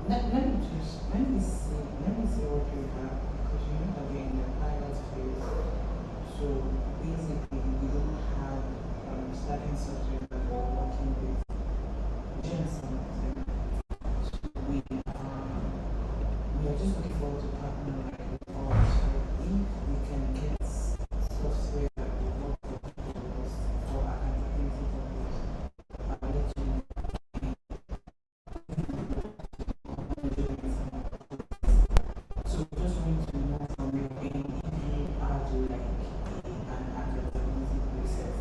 let me see what we have because you know that we're in the pilot phase. So basically, we don't have starting software that we're working with. Just some of them. We are just looking forward to partnering with all. So if we can get software that will work for us for accountability purpose, I'll let you know. So we just want to know from your end if you are to like an accountability process.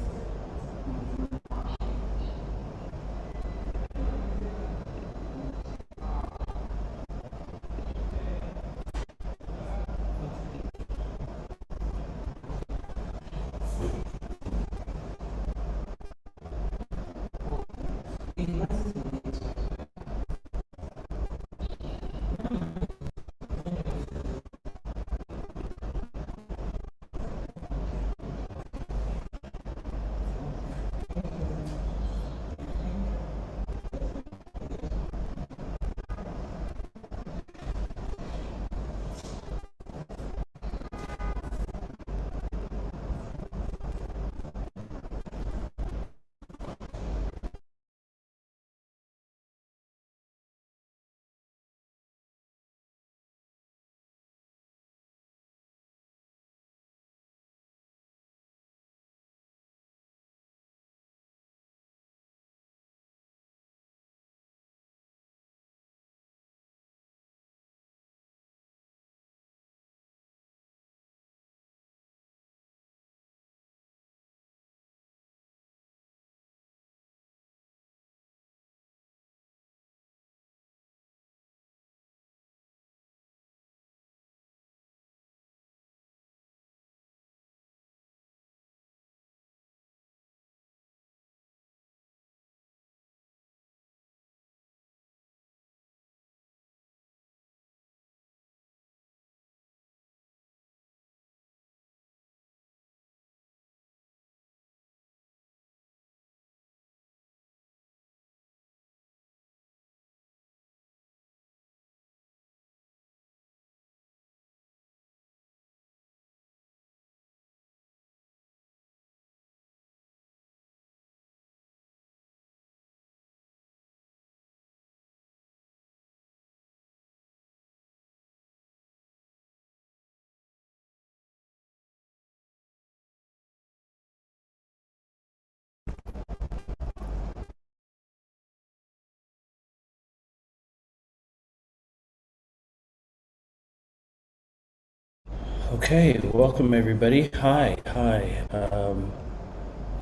Okay, welcome everybody. Hi.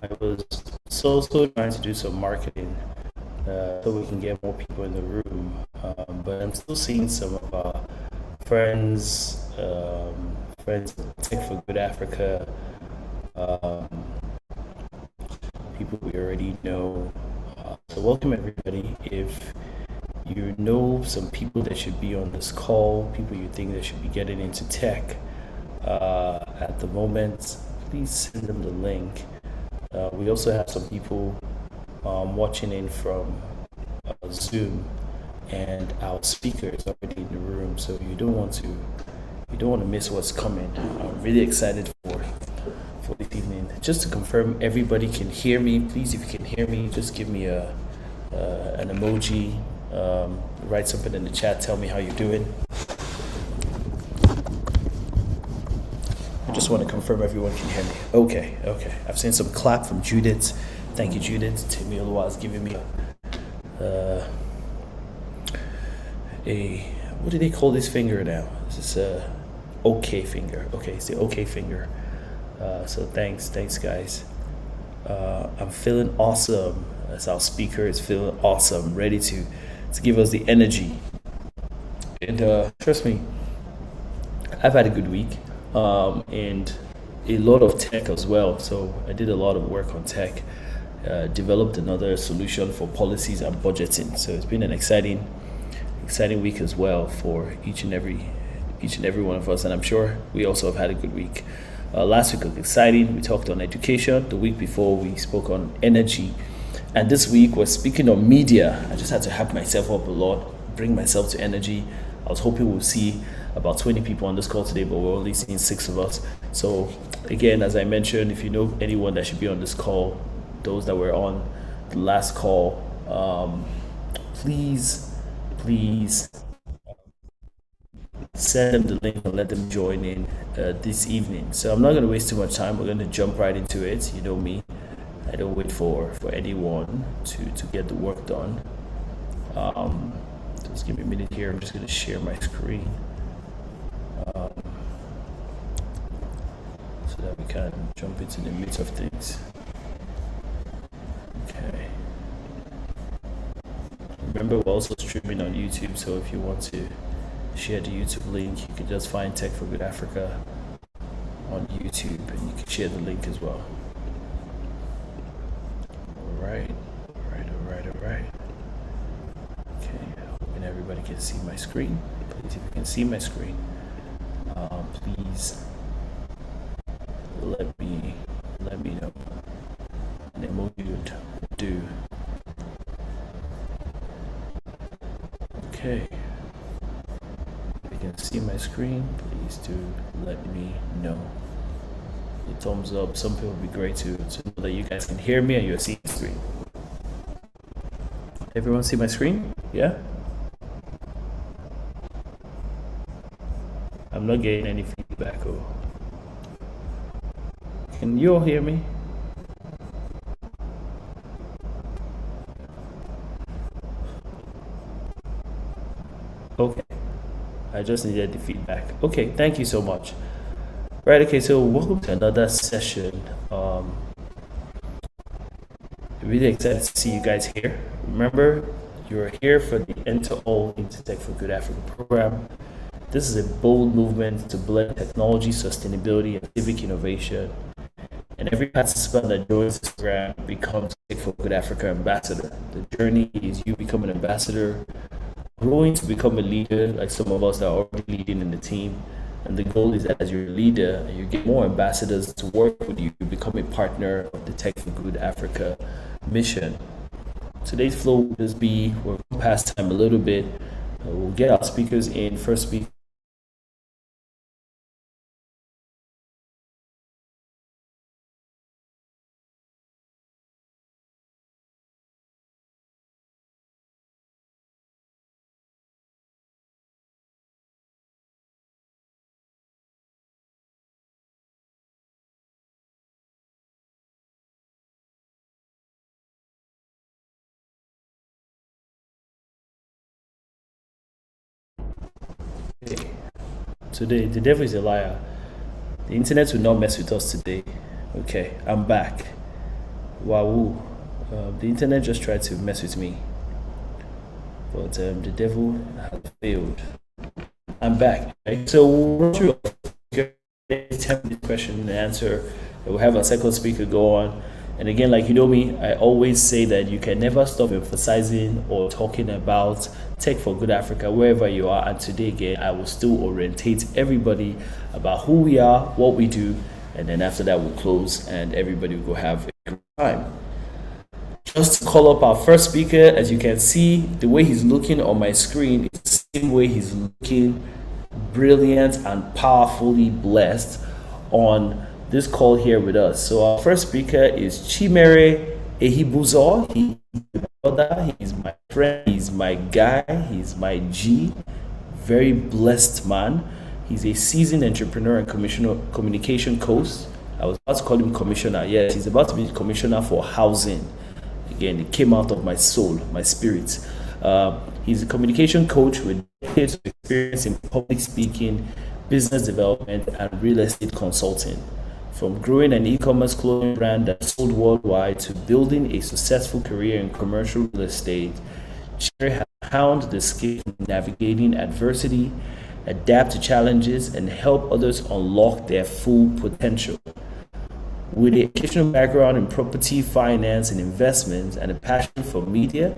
I was so trying to do some marketing so we can get more people in the room, but I'm still seeing some of our friends at Tech for Good Africa, people we already know. So welcome everybody. If you know some people that should be on this call, people you think that should be getting into tech at the moment, please send them the link. We also have some people watching in from Zoom, and our speaker is already in the room, so you don't want to miss what's coming. I'm really excited for this evening. Just to confirm, everybody can hear me. Please, if you can hear me, just give me an emoji. Write something in the chat. Tell me how you're doing. I just want to confirm everyone can hear me. Okay. I've seen some clap from Judith. Thank you, Judith. Timmy Oluwa is giving me a what do they call this finger now? This is a OK finger. Okay, it's the OK finger. So thanks guys. I'm feeling awesome. As our speaker is feeling awesome, ready to give us the energy. And trust me, I've had a good week, and a lot of tech as well. So I did a lot of work on tech. Developed another solution for policies and budgeting. So it's been an exciting week as well for each and every one of us. And I'm sure we also have had a good week. Last week was exciting. We talked on education. The week before we spoke on energy. And this week we're speaking on media. I just had to hype myself up a lot. bring myself to energy. I was hoping we'll see about 20 people on this call today, but we're only seeing 6 of us. So again, as I mentioned, if you know anyone that should be on this call, those that were on the last call, please send them the link and let them join in this evening. So I'm not going to waste too much time. We're going to jump right into it. You know me, I don't wait for anyone to get the work done. Just give me a minute here. I'm just going to share my screen so that we can jump into the meat of things. Okay. Remember, we're also streaming on YouTube, so if you want to share the YouTube link, you can just find Tech for Good Africa on YouTube and you can share the link as well. All right. Okay, hoping everybody can see my screen. Please, if you can see my screen, please let me know. An emoji would do. Okay. If you can see my screen, please do let me know. A thumbs up. Some people would be great to know that you guys can hear me and you're seeing the screen. Everyone see my screen? Yeah? I'm not getting any feedback. Oh. Can you all hear me? Okay. I just needed the feedback. Okay, thank you so much. Right, okay, so welcome to another session. Really excited to see you guys here. Remember, you're here for the Enter All into Tech for Good Africa program. This is a bold movement to blend technology, sustainability, and civic innovation. And every participant that joins this program becomes a Tech for Good Africa ambassador. The journey is you become an ambassador, growing to become a leader, like some of us that are already leading in the team. And the goal is that as you're a leader, you get more ambassadors to work with you, you become a partner of the Tech for Good Africa mission. Today's flow will just be, we're past time a little bit. We'll get our speakers in. First speaker. Today, the devil is a liar. The internet will not mess with us today. Okay, I'm back. Wow. The internet just tried to mess with me. But the devil has failed. I'm back. Okay? So we'll run through a 10-minute question and answer. We'll have our second speaker go on. And again, like you know me, I always say that you can never stop emphasizing or talking about Tech for Good Africa wherever you are. And today, again, I will still orientate everybody about who we are, what we do, and then after that, we'll close and everybody will go have a good time. Just to call up our first speaker, as you can see, the way he's looking on my screen is the same way he's looking brilliant and powerfully blessed on this call here with us. So our first speaker is Chimere Ehibuzo. He's my brother, he's my friend, he's my guy, he's my G. Very blessed man. He's a seasoned entrepreneur and communication coach. I was about to call him commissioner. Yes, he's about to be commissioner for housing. Again, it came out of my soul, my spirit. He's a communication coach with decades of experience in public speaking, business development, and real estate consulting. From growing an e-commerce clothing brand that sold worldwide to building a successful career in commercial real estate, Cherry has honed the skill of navigating adversity, adapt to challenges, and help others unlock their full potential. With an educational background in property, finance, and investments, and a passion for media,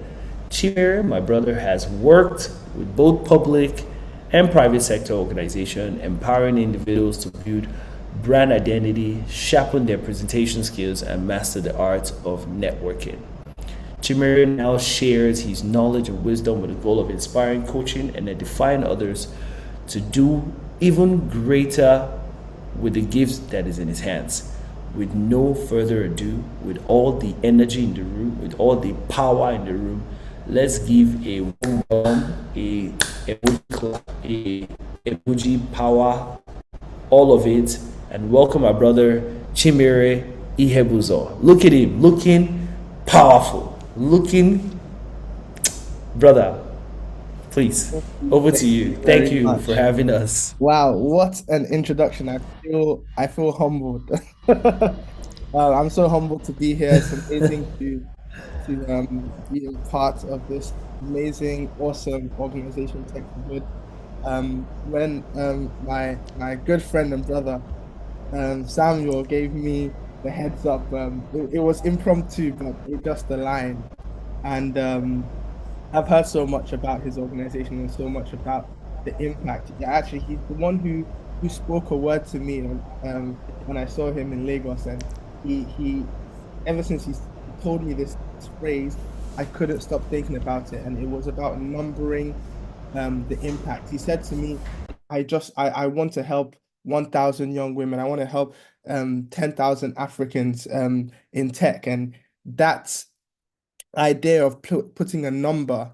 Chimere, my brother, has worked with both public and private sector organizations, empowering individuals to build brand identity, sharpen their presentation skills, and master the art of networking. Chimere now shares his knowledge and wisdom with the goal of inspiring, coaching, and edifying others to do even greater with the gifts that is in his hands. With no further ado, with all the energy in the room, with all the power in the room, let's give a warm welcome, a emoji clap, a emoji power, all of it, and welcome our brother Chimere Ihebuzo. Look at him, looking powerful, looking, brother. Please, over to Thank you. you Thank very you for much. having us. Wow, what an introduction. I feel humbled. I'm so humbled to be here. It's amazing to be a part of this amazing, awesome organization, Tech for Good. When my good friend and brother Samuel gave me the heads up, it was impromptu, but it just aligned. And I've heard so much about his organization and so much about the impact. Yeah, actually, he's the one who spoke a word to me when I saw him in Lagos, and he ever since he told me this phrase, I couldn't stop thinking about it, and it was about numbering the impact. He said to me, I want to help 1,000 young women. I want to help 10,000 Africans in tech, and that's idea of putting a number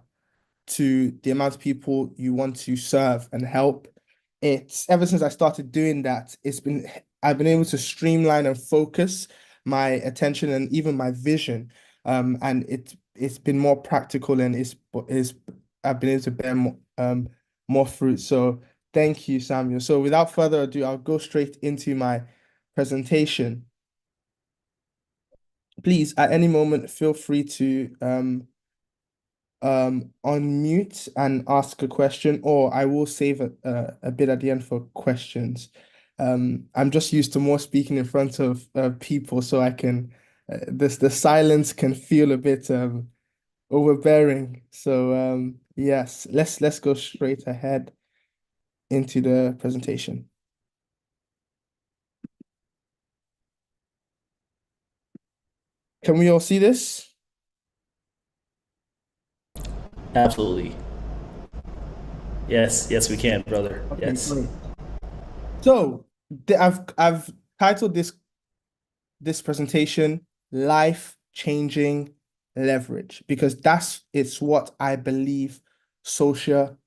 to the amount of people you want to serve and help. It's ever since I started doing that, I've been able to streamline and focus my attention and even my vision. And it's been more practical and is I've been able to bear more fruit. So thank you, Samuel. So without further ado, I'll go straight into my presentation. Please, at any moment, feel free to unmute and ask a question, or I will save a bit at the end for questions. I'm just used to more speaking in front of people, so I can the silence can feel a bit overbearing. So yes, let's go straight ahead into the presentation. Can we all see this? Absolutely. Yes, yes, we can, brother. Okay, Yes. great. So I've titled this presentation life changing leverage because it's what I believe social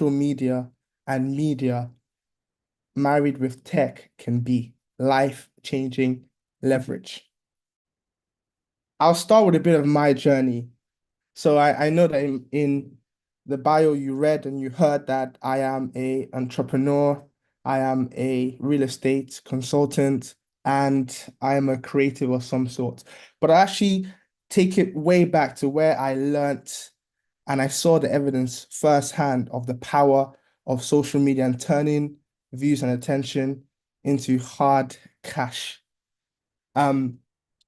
media and media married with tech can be life changing leverage. I'll start with a bit of my journey. So I know that in the bio you read and you heard that I am a entrepreneur, I am a real estate consultant, and I am a creative of some sort. But I actually take it way back to where I learnt and I saw the evidence firsthand of the power of social media and turning views and attention into hard cash. Um,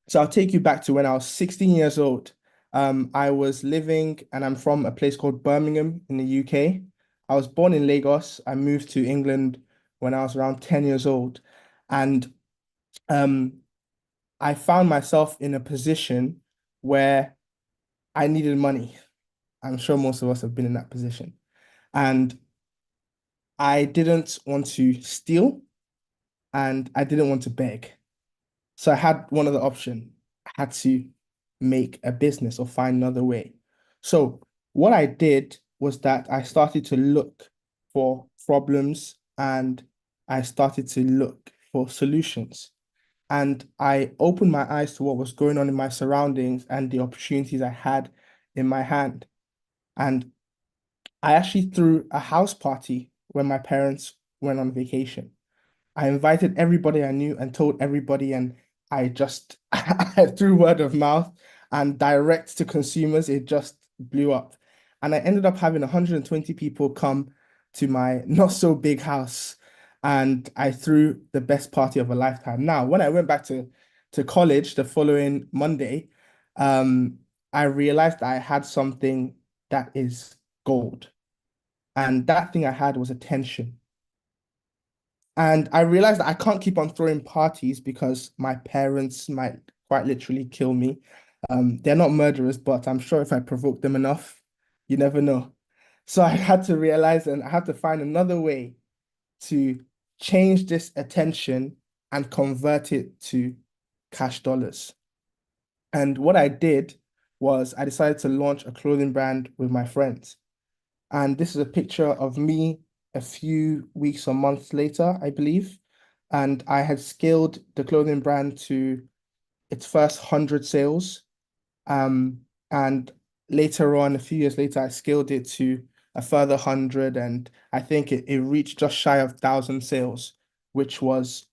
so I'll take you back to when I was 16 years old. I was living, and I'm from a place called Birmingham in the UK. I was born in Lagos. I moved to England when I was around 10 years old. And um, I found myself in a position where I needed money. I'm sure most of us have been in that position. And I didn't want to steal and I didn't want to beg. So I had one other option. I had to make a business or find another way. So what I did was that I started to look for problems and I started to look for solutions. And I opened my eyes to what was going on in my surroundings and the opportunities I had in my hand. And I actually threw a house party when my parents went on vacation. I invited everybody I knew and told everybody, and I just through word of mouth and direct to consumers, it just blew up. And I ended up having 120 people come to my not so big house, and I threw the best party of a lifetime. Now, when I went back to college the following Monday, um, I realized I had something that is gold. And that thing I had was attention. And I realized that I can't keep on throwing parties because my parents might quite literally kill me. They're not murderers, but I'm sure if I provoke them enough, you never know. So I had to realize and I had to find another way to change this attention and convert it to cash dollars. And what I did was I decided to launch a clothing brand with my friends. And this is a picture of me a few weeks or months later, I believe. And I had scaled the clothing brand to its first 100 sales. And later on, a few years later, I scaled it to a further 100. And I think it reached just shy of 1,000 sales, which was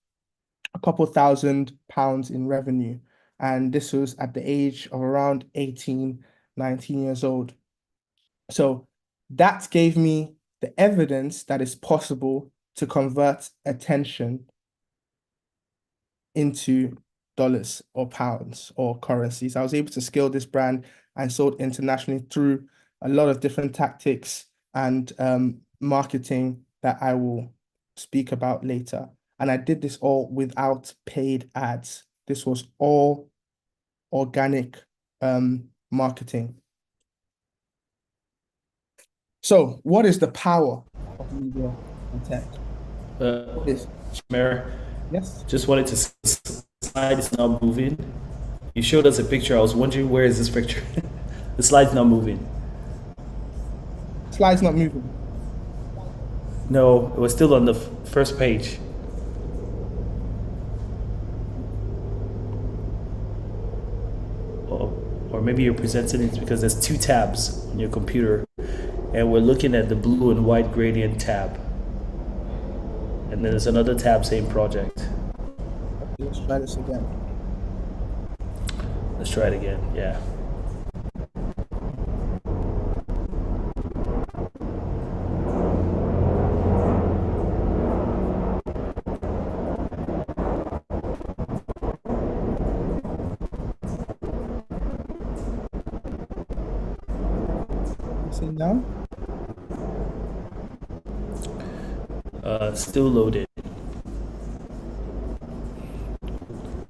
a couple £1,000 in revenue. And this was at the age of around 18, 19 years old. So that gave me the evidence that it's possible to convert attention into dollars or pounds or currencies. I was able to scale this brand and sold internationally through a lot of different tactics and marketing that I will speak about later. And I did this all without paid ads. This was all organic marketing. So, what is the power of media and tech? What is Mayor, yes? just wanted to slide is not moving. You showed us a picture. I was wondering where is this picture? The slide's not moving. Slide's not moving. No, it was still on the first page. Or maybe you're presenting it because there's two tabs on your computer, and we're looking at the blue and white gradient tab. And then there's another tab saying project. Let's try this again. Let's try it again. Yeah. See now? Still loaded.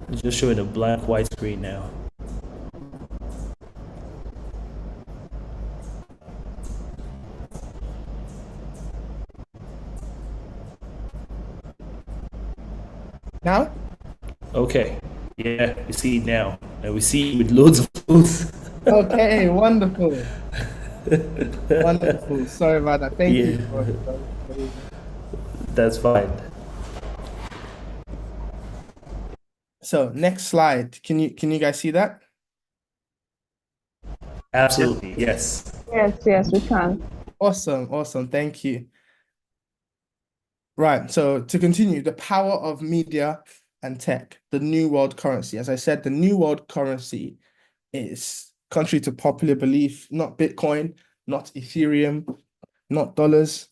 It's just showing a blank white screen now. Now? Okay. Yeah, we see it now. And we see it with loads of foods. Okay, wonderful. Wonderful. Sorry about that. Thank you Yeah. for That's fine. So next slide. Can you guys see that? Absolutely. Yes. Yes, we can. Awesome. Thank you. Right. So to continue, the power of media and tech, the new world currency. As I said, the new world currency is, contrary to popular belief, not Bitcoin, not Ethereum, not dollars,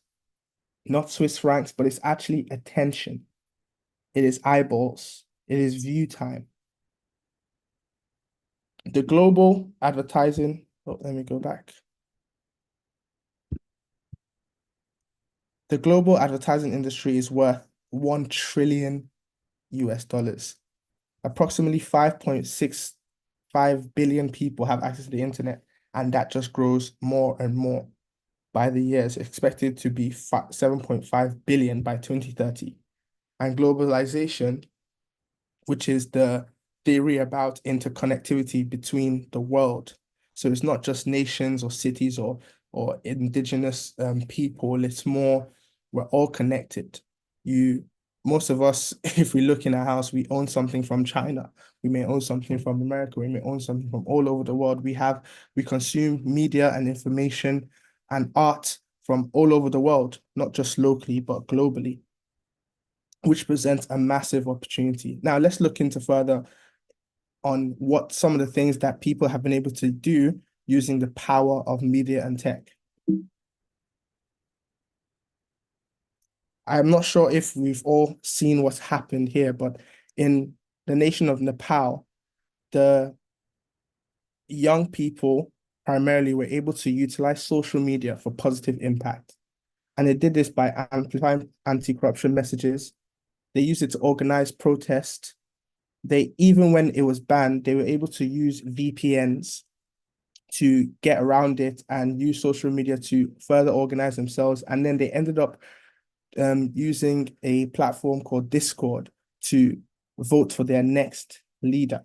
not Swiss francs, but it's actually attention. It is eyeballs. It is view time. The global advertising, let me go back. The global advertising industry is worth $1 trillion. Approximately 5.65 billion people have access to the internet, and that just grows more and more by the year. It's expected to be 7.5 billion by 2030. And globalization, which is the theory about interconnectivity between the world. So it's not just nations or cities or indigenous people. It's more, we're all connected. Most of us, if we look in our house, we own something from China. We may own something from America. We may own something from all over the world. We consume media and information and art from all over the world, not just locally, but globally, which presents a massive opportunity. Now, let's look into further on what some of the things that people have been able to do using the power of media and tech. I'm not sure if we've all seen what's happened here, but in the nation of Nepal, the young people primarily were able to utilize social media for positive impact. And they did this by amplifying anti-corruption messages. They used it to organize protests They, even when it was banned, they were able to use VPNs to get around it and use social media to further organize themselves. And then they ended up using a platform called Discord to vote for their next leader.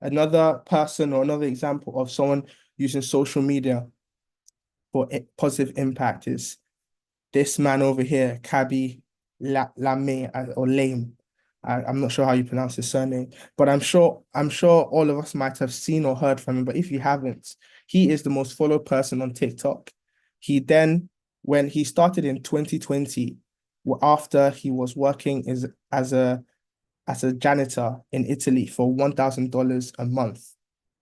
Another person or another example of someone using social media for positive impact is this man over here, Kabi Lame or Lame. I'm not sure how you pronounce his surname, but I'm sure all of us might have seen or heard from him. But if you haven't, he is the most followed person on TikTok. He then, when he started in 2020, after he was working as a janitor in Italy for $1,000 a month.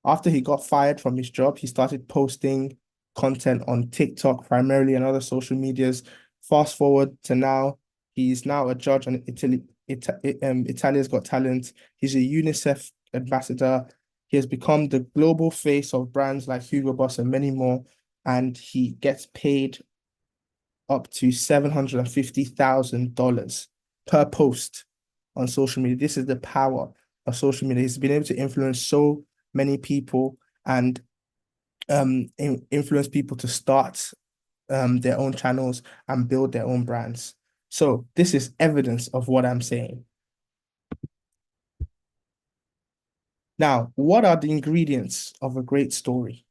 After he got fired from his job, he started posting content on TikTok primarily and other social medias. Fast forward to now, he's now a judge on Italia's Got Talent. He's a UNICEF ambassador. He has become the global face of brands like Hugo Boss and many more, and he gets paid up to $750,000 per post on social media. This is the power of social media. He's been able to influence so many people and influence people to start their own channels and build their own brands. So this is evidence of what I'm saying. Now, what are the ingredients of a great story?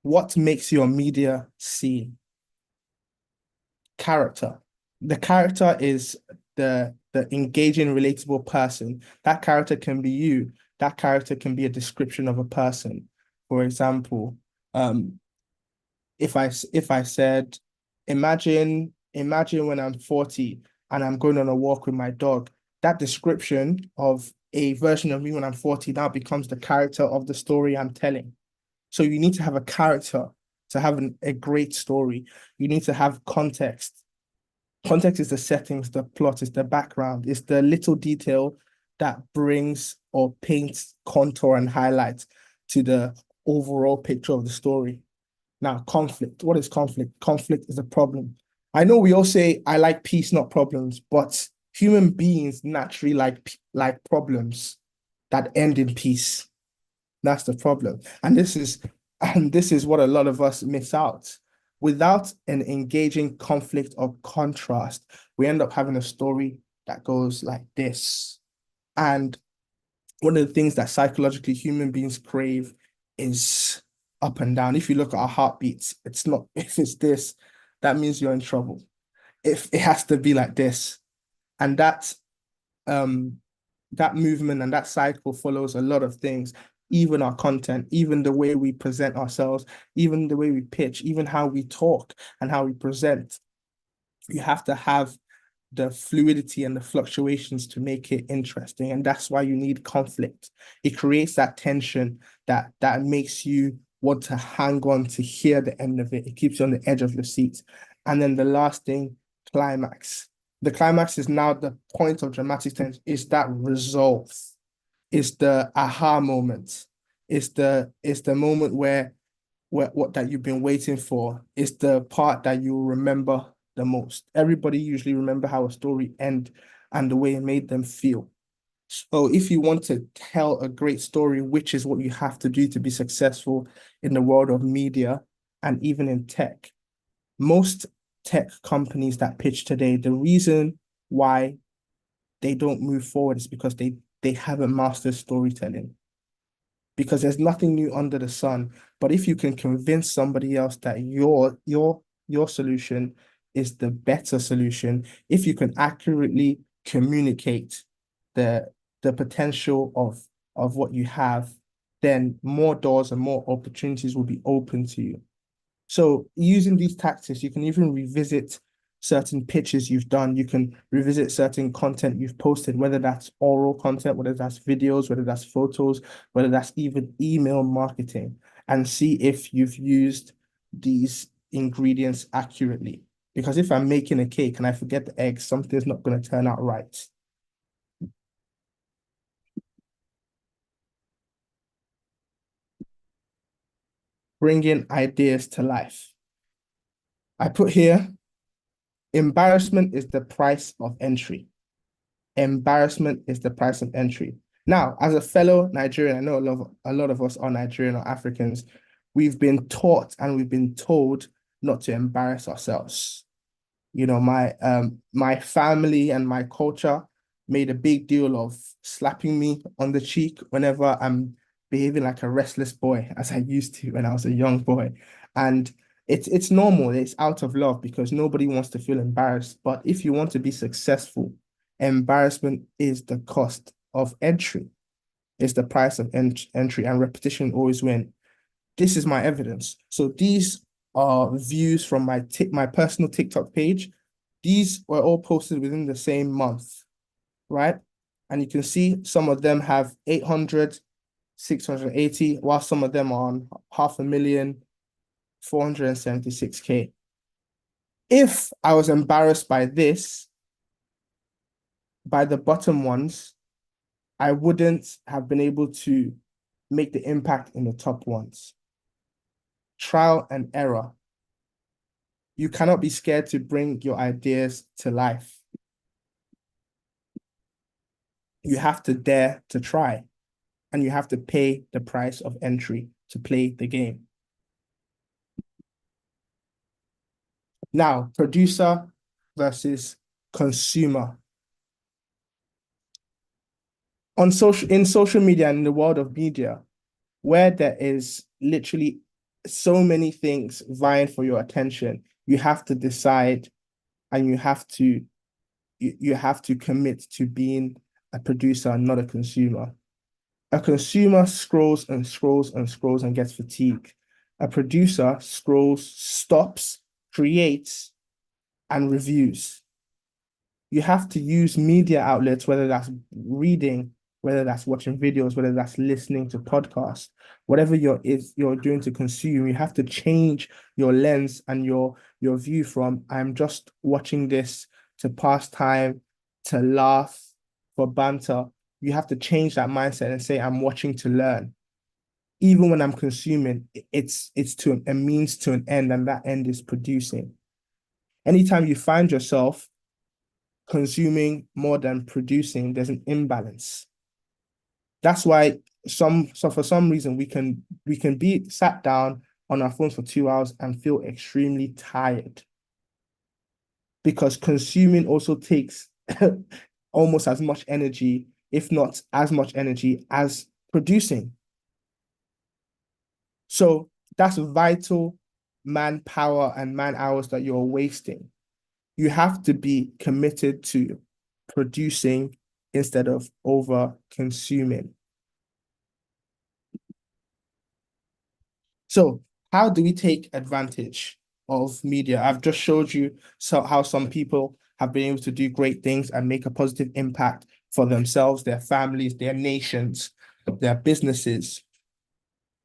What makes your media seen? Character. The character is the engaging, relatable person. That character can be you. That character can be a description of a person. For example, if I said, imagine when I'm 40 and I'm going on a walk with my dog, that description of a version of me when I'm 40 now becomes the character of the story I'm telling. So you need to have a character to have a great story. You need to have context. Context is the settings, the plot is the background, it's the little detail that brings or paints contour and highlight to the overall picture of the story. Now, conflict. What is conflict? Conflict is a problem. I know we all say, I like peace, not problems, but human beings naturally like problems that end in peace. That's the problem. And this is what a lot of us miss out. Without an engaging conflict or contrast, we end up having a story that goes like this. And one of the things that psychologically human beings crave is up and down. If you look at our heartbeats, it's not, if it's this, that means you're in trouble. If it has to be like this. And um that movement and that cycle follows a lot of things, even our content, even the way we present ourselves, even the way we pitch, even how we talk and how we present. You have to have the fluidity and the fluctuations to make it interesting. And that's why you need conflict. It creates that tension that makes you want to hang on to hear the end of it. It keeps you on the edge of your seat. And then the last thing, climax. The climax is now the point of dramatic tension. It's that resolve. It's the aha moment. It's the moment where what that you've been waiting for. It's the part that you remember the most. Everybody usually remember how a story end and the way it made them feel. So if you want to tell a great story, which is what you have to do to be successful in the world of media and even in tech, most tech companies that pitch today, the reason why they don't move forward is because they haven't mastered storytelling. Because there's nothing new under the sun. But if you can convince somebody else that your solution is the better solution, if you can accurately communicate the potential of what you have, then more doors and more opportunities will be open to you. So using these tactics, you can even revisit certain pitches you've done. You can revisit certain content you've posted, whether that's oral content, whether that's videos, whether that's photos, whether that's even email marketing, and see if you've used these ingredients accurately. Because if I'm making a cake and I forget the eggs, something's not going to turn out right. Bringing ideas to life. I put here, embarrassment is the price of entry. embarrassment is the price of entry. Now, as a fellow Nigerian, I know a lot of us are Nigerian or Africans. We've been taught and we've been told not to embarrass ourselves. You know, my family and my culture made a big deal of slapping me on the cheek whenever I'm behaving like a restless boy, as I used to when I was a young boy. And it's normal, it's out of love because nobody wants to feel embarrassed. But if you want to be successful, embarrassment is the cost of entry, it's the price of entry, and repetition always wins. This is my evidence. So these are views from my personal TikTok page. These were all posted within the same month, right? And you can see some of them have 800, 680, while some of them are on 500,000, 476K. If I was embarrassed by this, by the bottom ones, I wouldn't have been able to make the impact in the top ones. Trial and error. You cannot be scared to bring your ideas to life. You have to dare to try, and you have to pay the price of entry to play the game. Now, producer versus consumer. In social media and in the world of media, where there is literally so many things vying for your attention, you have to decide and you have to commit to being a producer, not a consumer. A consumer scrolls and scrolls and scrolls and gets fatigued. A producer scrolls, stops, creates, and reviews. You have to use media outlets, whether that's reading, whether that's watching videos, whether that's listening to podcasts, whatever you're doing to consume, you have to change your lens and your view from I'm just watching this to pass time, to laugh, for banter. You have to change that mindset and say I'm watching to learn. Even when I'm consuming, it's to a means to an end, and that end is producing. Anytime you find yourself consuming more than producing, there's an imbalance. That's why for some reason we can be sat down on our phones for 2 hours and feel extremely tired, because consuming also takes almost as much energy, if not as much energy as producing. So that's vital manpower and man hours that you're wasting. You have to be committed to producing instead of over consuming. So how do we take advantage of media? I've just showed you how some people have been able to do great things and make a positive impact for themselves, their families, their nations, their businesses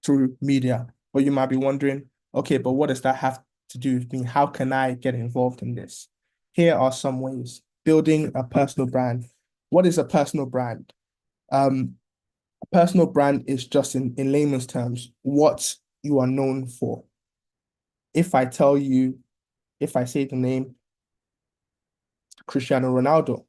through media. But you might be wondering, okay, but what does that have to do with me? How can I get involved in this? Here are some ways. Building a personal brand. What is a personal brand? A personal brand is just in layman's terms, what you are known for. If I say the name Cristiano Ronaldo,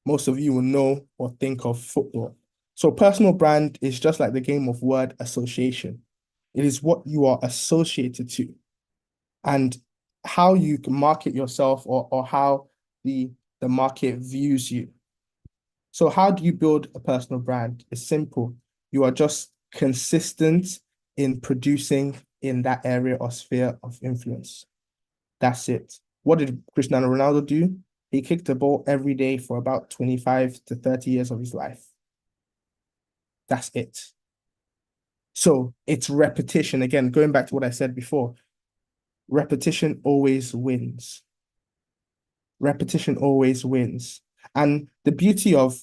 most of you will know or think of football. So personal brand is just like the game of word association. It is what you are associated to and how you can market yourself or how the market views you. So how do you build a personal brand? It's simple. You are just consistent in producing in that area or sphere of influence. That's it. What did Cristiano Ronaldo do? He kicked the ball every day for about 25 to 30 years of his life. That's it. So it's repetition. Again, going back to what I said before, repetition always wins. Repetition always wins. And the beauty of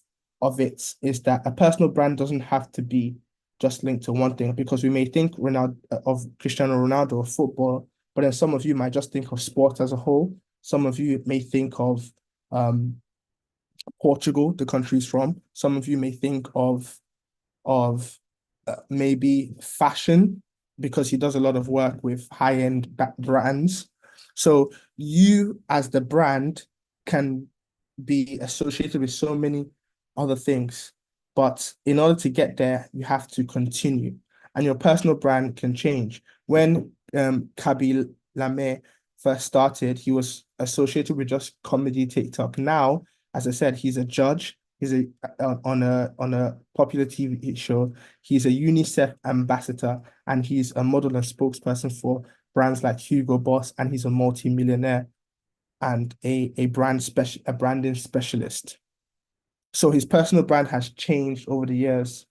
it is that a personal brand doesn't have to be just linked to one thing, because we may think of Cristiano Ronaldo or football, but then some of you might just think of sport as a whole. Some of you may think of Portugal, the country's from. Some of you may think of maybe fashion, because he does a lot of work with high-end brands. So you as the brand can be associated with so many other things. But in order to get there, you have to continue. And your personal brand can change. When Kaby Lame first started, he was associated with just comedy TikTok. Now, as I said, he's a judge. He's on a popular TV show. He's a UNICEF ambassador, and he's a model and spokesperson for brands like Hugo Boss, and he's a multi-millionaire and a branding specialist. So his personal brand has changed over the years.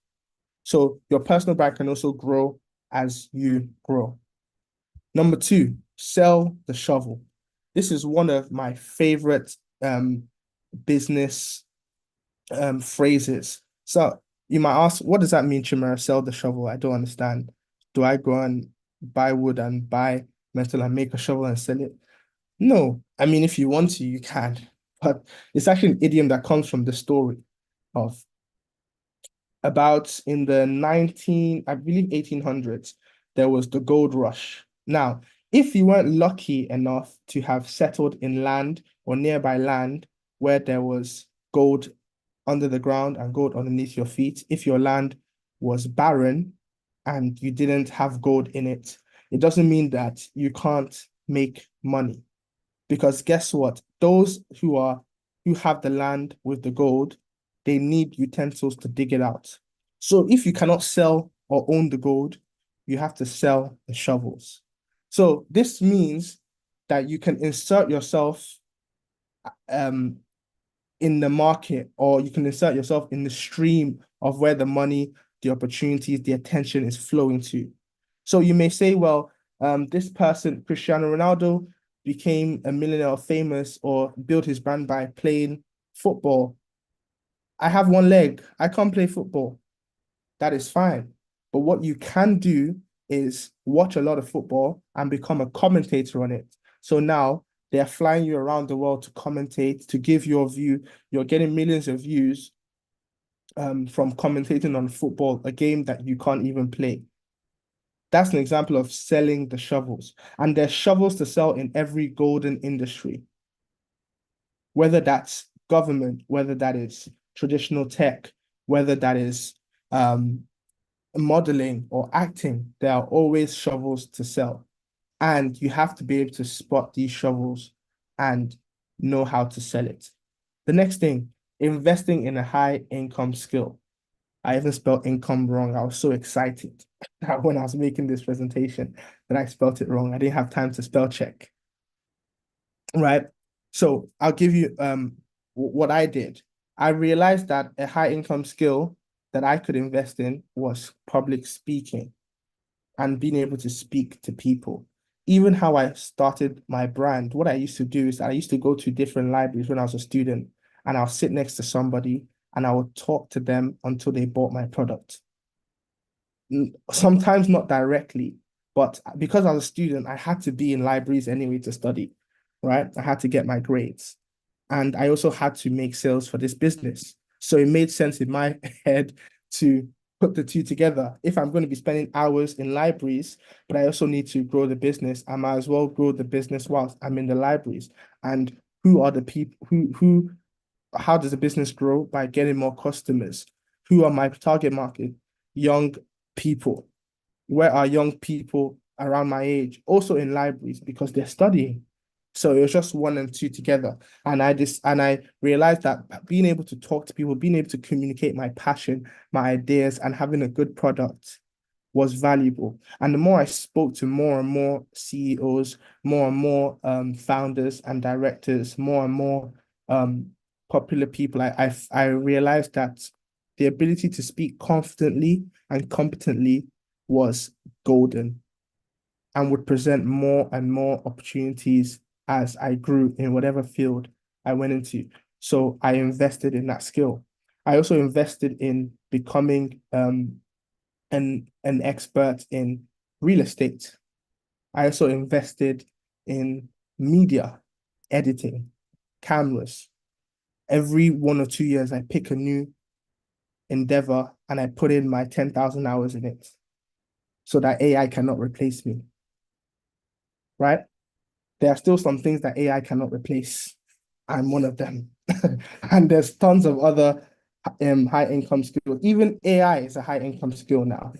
So your personal brand can also grow as you grow. Number two, sell the shovel. This is one of my favorite business phrases. So you might ask, what does that mean, Chimera? Sell the shovel? I don't understand. Do I go and buy wood and buy metal and make a shovel and sell it? No, I mean, if you want to, you can. But it's actually an idiom that comes from the story of about in the I believe 1800s, there was the gold rush. Now, if you weren't lucky enough to have settled in land or nearby land where there was gold under the ground and gold underneath your feet, if your land was barren and you didn't have gold in it, it doesn't mean that you can't make money. Because guess what? Those who have the land with the gold, they need utensils to dig it out. So if you cannot sell or own the gold, you have to sell the shovels. So this means that you can insert yourself in the market, or you can insert yourself in the stream of where the money, the opportunities, the attention is flowing to. So you may say, well, this person, Cristiano Ronaldo, became a millionaire or famous or built his brand by playing football. I have one leg. I can't play football. That is fine. But what you can do is watch a lot of football and become a commentator on it. So now they're flying you around the world to commentate, to give your view. You're getting millions of views from commentating on football, a game that you can't even play. That's an example of selling the shovels. And there's shovels to sell in every golden industry, whether that's government, whether that is traditional tech, whether that is modeling or acting, there are always shovels to sell. And you have to be able to spot these shovels and know how to sell it. The next thing, investing in a high income skill. I even spelled income wrong. I was so excited that when I was making this presentation that I spelled it wrong. I didn't have time to spell check. Right. So I'll give you what I did. I realized that a high income skill that I could invest in was public speaking and being able to speak to people. Even how I started my brand, what I used to do is I used to go to different libraries when I was a student, and I'll sit next to somebody and I would talk to them until they bought my product. Sometimes not directly, but because I was a student, I had to be in libraries anyway to study, right? I had to get my grades. And I also had to make sales for this business. So it made sense in my head to put the two together. If I'm going to be spending hours in libraries, but I also need to grow the business, I might as well grow the business whilst I'm in the libraries. And who are the people how does the business grow? By getting more customers. Who are my target market? Young people. Where are young people around my age? Also in libraries because they're studying. So it was just one and two together. And I realized that being able to talk to people, being able to communicate my passion, my ideas, and having a good product was valuable. And the more I spoke to more and more CEOs, more and more founders and directors, more and more popular people, I realized that the ability to speak confidently and competently was golden and would present more and more opportunities as I grew in whatever field I went into. So I invested in that skill. I also invested in becoming an expert in real estate. I also invested in media, editing, cameras. Every 1 or 2 years, I pick a new endeavor and I put in my 10,000 hours in it so that AI cannot replace me. Right? There are still some things that AI cannot replace. I'm one of them. And there's tons of other high income skills. Even AI is a high income skill now.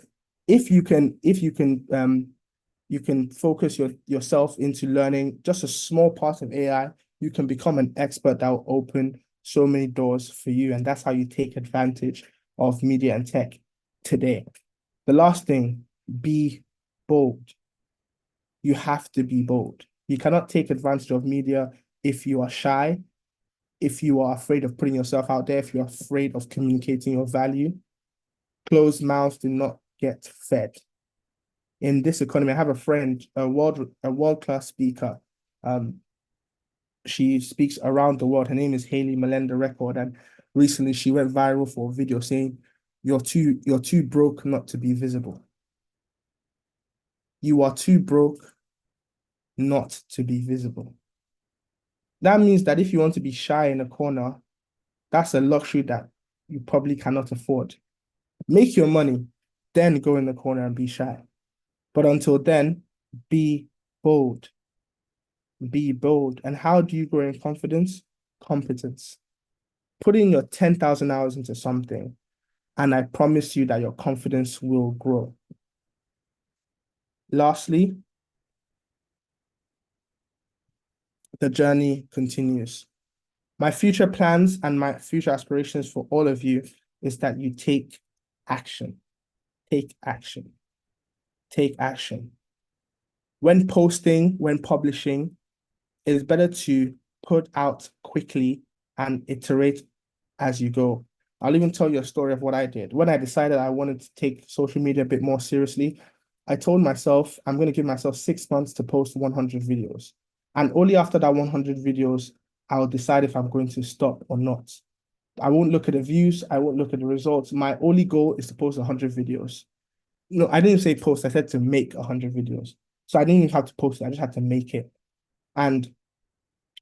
You can focus yourself into learning just a small part of AI, you can become an expert that will open so many doors for you. And that's how you take advantage of media and tech today. The last thing, be bold. You have to be bold. You cannot take advantage of media if you are shy, if you are afraid of putting yourself out there, if you're afraid of communicating your value. Closed mouths do not get fed. In this economy, I have a friend, a world-class speaker. She speaks around the world. Her name is Haley Melinda Record, and recently she went viral for a video saying, you're too broke not to be visible. You are too broke not to be visible. That means that if you want to be shy in a corner, that's a luxury that you probably cannot afford. Make your money, then go in the corner and be shy. But until then, be bold. Be bold. And how do you grow in confidence? Competence. Put in your 10,000 hours into something, and I promise you that your confidence will grow. Lastly, the journey continues. My future plans and my future aspirations for all of you is that you take action. Take action. Take action. When posting, when publishing, it is better to put out quickly and iterate as you go. I'll even tell you a story of what I did. When I decided I wanted to take social media a bit more seriously, I told myself I'm going to give myself 6 months to post 100 videos. And only after that 100 videos, I'll decide if I'm going to stop or not. I won't look at the views. I won't look at the results. My only goal is to post 100 videos. No, I didn't say post. I said to make 100 videos. So I didn't even have to post it. I just had to make it. And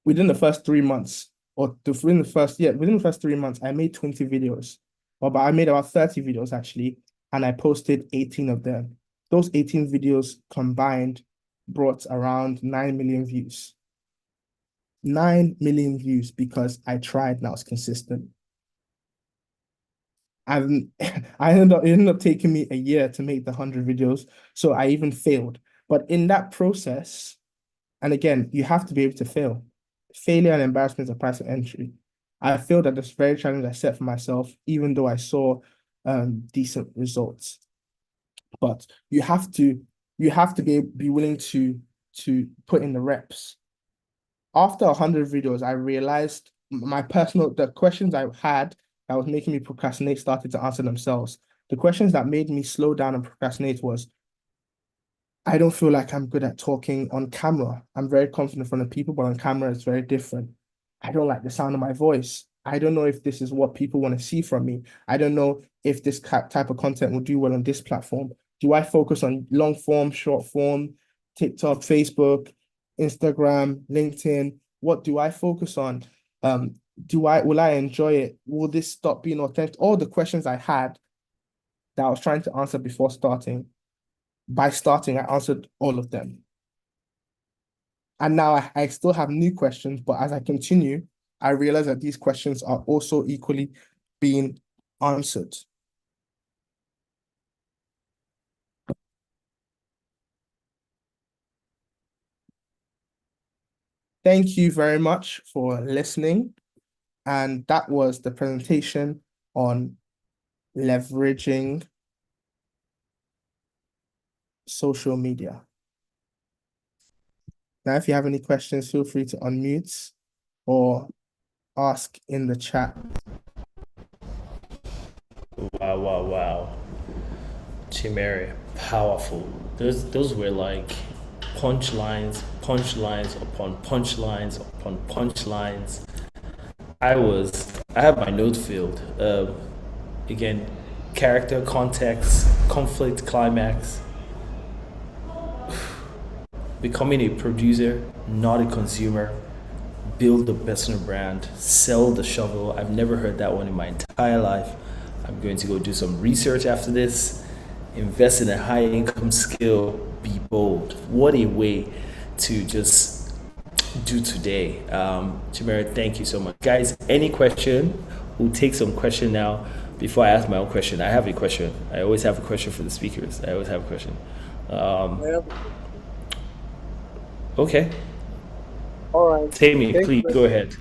within the first 3 months, within the first 3 months, I made 20 videos. But I made about 30 videos actually, and I posted 18 of them. Those 18 videos combined brought around 9 million views. 9 million views because I tried and I was consistent. It ended up taking me a year to make the 100 videos, so I even failed. But in that process, and again, you have to be able to fail. Failure and embarrassment is a price of entry. I failed at this very challenge I set for myself, even though I saw decent results. But you have to be willing to put in the reps. After 100 videos, I realized the questions I had that was making me procrastinate started to answer themselves. The questions that made me slow down and procrastinate was, I don't feel like I'm good at talking on camera. I'm very confident in front of people, but on camera it's very different. I don't like the sound of my voice. I don't know if this is what people want to see from me. I don't know if this type of content will do well on this platform. Do I focus on long form, short form, TikTok, Facebook, Instagram, LinkedIn? What do I focus on? Will I enjoy it? Will this stop being authentic? All the questions I had that I was trying to answer before starting. By starting, I answered all of them. And now I still have new questions, but as I continue, I realize that these questions are also equally being answered. Thank you very much for listening. And that was the presentation on leveraging social media. Now, if you have any questions, feel free to unmute or ask in the chat. Wow. Chimere, powerful. Those were like punchlines upon punchlines upon punchlines. I have my note filled. Again, character, context, conflict, climax. Becoming a producer, not a consumer. Build the personal brand, sell the shovel. I've never heard that one in my entire life. I'm going to go do some research after this. Invest in a high income skill, be bold. What a way to just do today. Chimera, thank you so much. Guys, any question? We'll take some question now before I ask my own question. I have a question. I always have a question for the speakers. I always have a question. I have a question. Okay. All right. Tammy, Thank you please very go much ahead.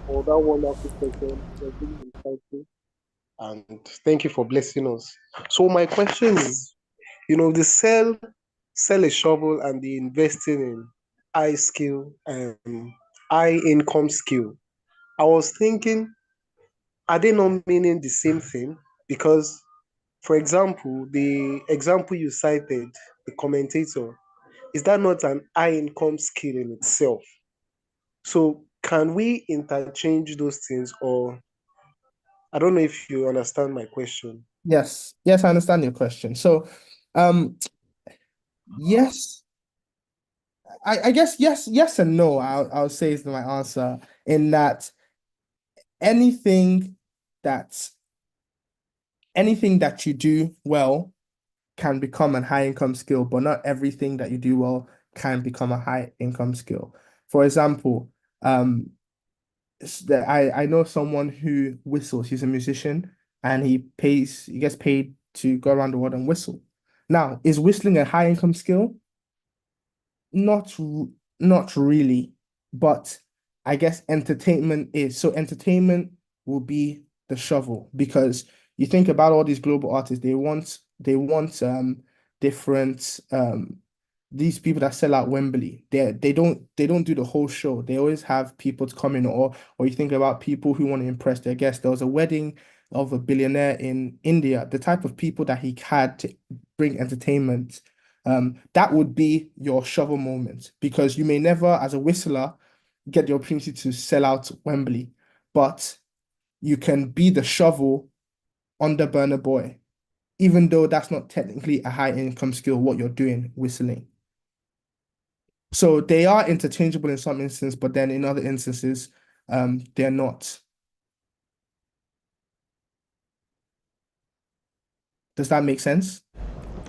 for that wonderful question. It was really insightful. And thank you for blessing us. So my question is, the sell a shovel and the investing in high skill and high income skill. I was thinking, are they not meaning the same thing? Because, for example, the example you cited, the commentator, is that not an high income skill in itself? So can we interchange those things, or I don't know if you understand my question. Yes, yes, I understand your question. So, um, yes, I guess yes and no. I'll say is my answer in that anything that anything that you do well can become a high income skill, but not everything that you do well can become a high income skill. For example, I know someone who whistles. He's a musician and he gets paid to go around the world and whistle. Now, is whistling a high income skill? Not not really, but I guess entertainment is. So entertainment will be the shovel because you think about all these global artists, they want different these people that sell out Wembley. They don't do the whole show. They always have people to come in, or you think about people who want to impress their guests. There was a wedding of a billionaire in India, the type of people that he had to bring entertainment, that would be your shovel moment because you may never, as a whistler, get the opportunity to sell out Wembley, but you can be the shovel on the Burner Boy, even though that's not technically a high income skill, what you're doing whistling. So they are interchangeable in some instances, but then in other instances, they're not. Does that make sense?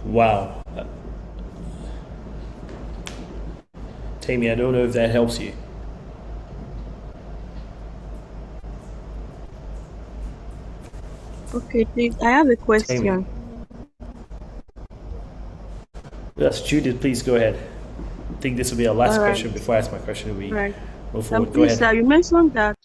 Wow. Tammy, I don't know if that helps you. Okay, please. I have a Tammy. question. Yes, Judith, please go ahead. I think this will be our All last right, question before I ask my question. We right. move forward. Go Please, ahead. sir, you mentioned that.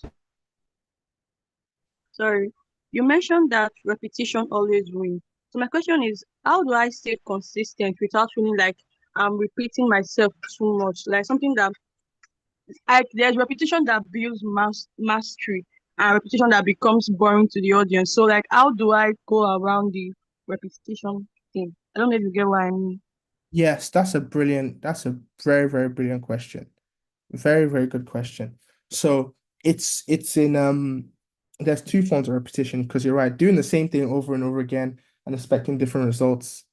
Sorry, you mentioned that repetition always wins. So my question is, how do I stay consistent without feeling like I'm repeating myself too much? Like something that there's repetition that builds mastery and repetition that becomes boring to the audience. So like, how do I go around the repetition thing? I don't know if you get what I mean. Yes, that's a very, very brilliant question. Very, very good question. So it's in there's two forms of repetition because you're right, doing the same thing over and over again and expecting different results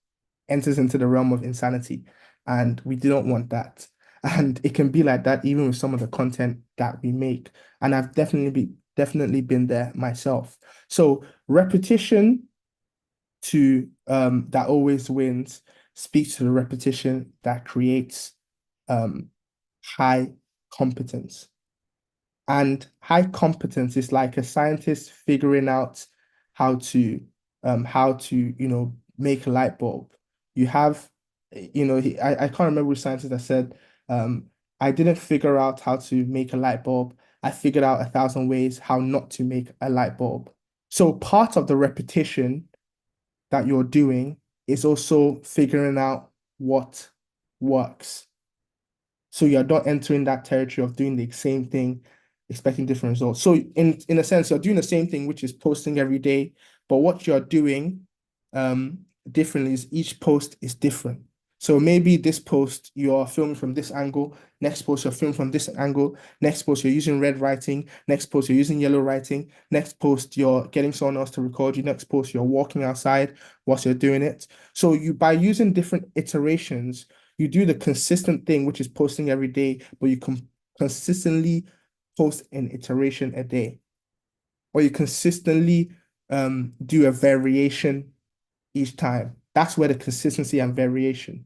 enters into the realm of insanity. And we do not want that. And it can be like that even with some of the content that we make. And I've definitely been there myself. So repetition to that always wins speaks to the repetition that creates um high competence. And high competence is like a scientist figuring out how to make a light bulb. You have, I can't remember which scientist that said, I didn't figure out how to make a light bulb. I figured out 1,000 ways how not to make a light bulb. So part of the repetition that you're doing is also figuring out what works. So you're not entering that territory of doing the same thing, expecting different results. So in a sense, you're doing the same thing, which is posting every day, but what you're doing differently is each post is different. So maybe this post you're filming from this angle, next post you're filming from this angle, next post you're using red writing, next post you're using yellow writing, next post you're getting someone else to record you, next post you're walking outside whilst you're doing it. So you by using different iterations, you do the consistent thing, which is posting every day, but you can consistently post an iteration a day, or you consistently do a variation each time. That's where the consistency and variation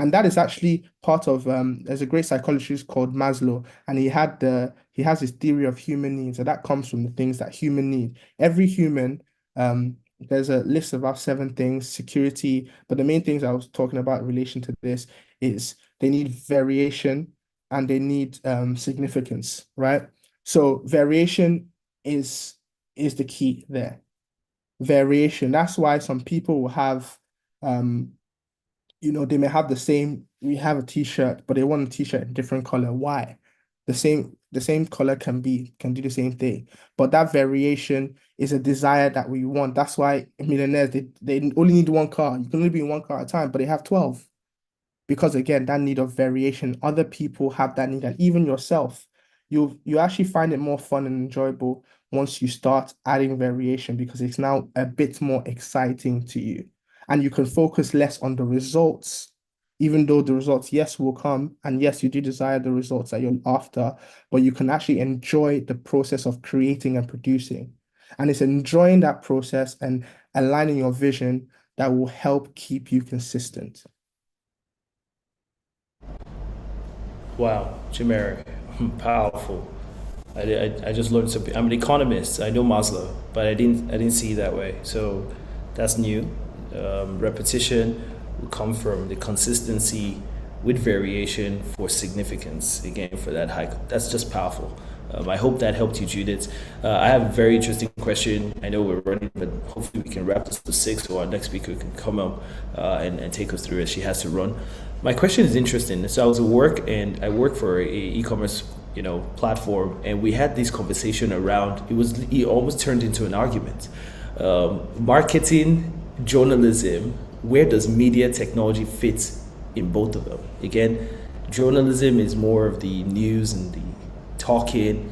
And that is actually part of there's a great psychologist called Maslow, and he has his theory of human needs, and that comes from the things that human need. Every human, there's a list of about 7 things, security, but the main things I was talking about in relation to this is they need variation and they need significance, right? So variation is the key there. Variation. That's why some people will have they may have we have a t-shirt, but they want a t-shirt in different color. Why? The same color can do the same thing, but that variation is a desire that we want. That's why millionaires, they only need one car. You can only be in one car at a time, but they have 12. Because again, that need of variation, other people have that need, and even yourself, you actually find it more fun and enjoyable once you start adding variation, because it's now a bit more exciting to you. And you can focus less on the results, even though the results, yes, will come, and yes, you do desire the results that you're after, but you can actually enjoy the process of creating and producing. And it's enjoying that process and aligning your vision that will help keep you consistent. Wow, Chimere, powerful. I just learned something. I'm an economist. I know Maslow, but I didn't see it that way. So that's new. Repetition will come from the consistency with variation for significance. Again, for that hike, that's just powerful. I hope that helped you, Judith. I have a very interesting question. I know we're running, but hopefully we can wrap this to 6 so our next speaker can come up and take us through it. She has to run. My question is interesting. So I was at work and I work for a e-commerce platform, and we had this conversation around it almost turned into an argument. Marketing, journalism, where does media technology fit in both of them? Again, journalism is more of the news and the talking.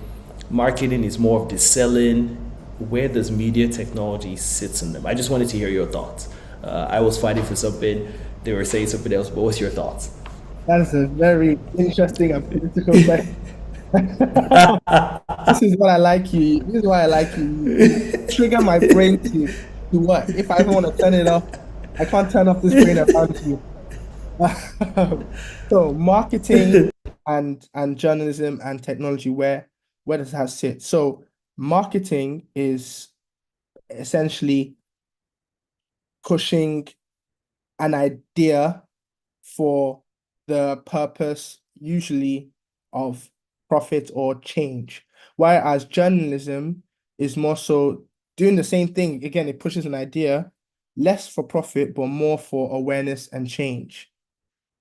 Marketing is more of the selling. Where does media technology sit in them? I just wanted to hear your thoughts. I was fighting for something. They were saying something else, but what's your thoughts? That is a very interesting and political question. This is what I like you. This is why I like you. You trigger my brain to what? If I ever want to turn it off, I can't turn off this brain around you. So marketing and journalism and technology, where does that sit? So marketing is essentially pushing an idea for the purpose usually of profit or change, whereas journalism is more so doing the same thing. Again, it pushes an idea, less for profit, but more for awareness and change.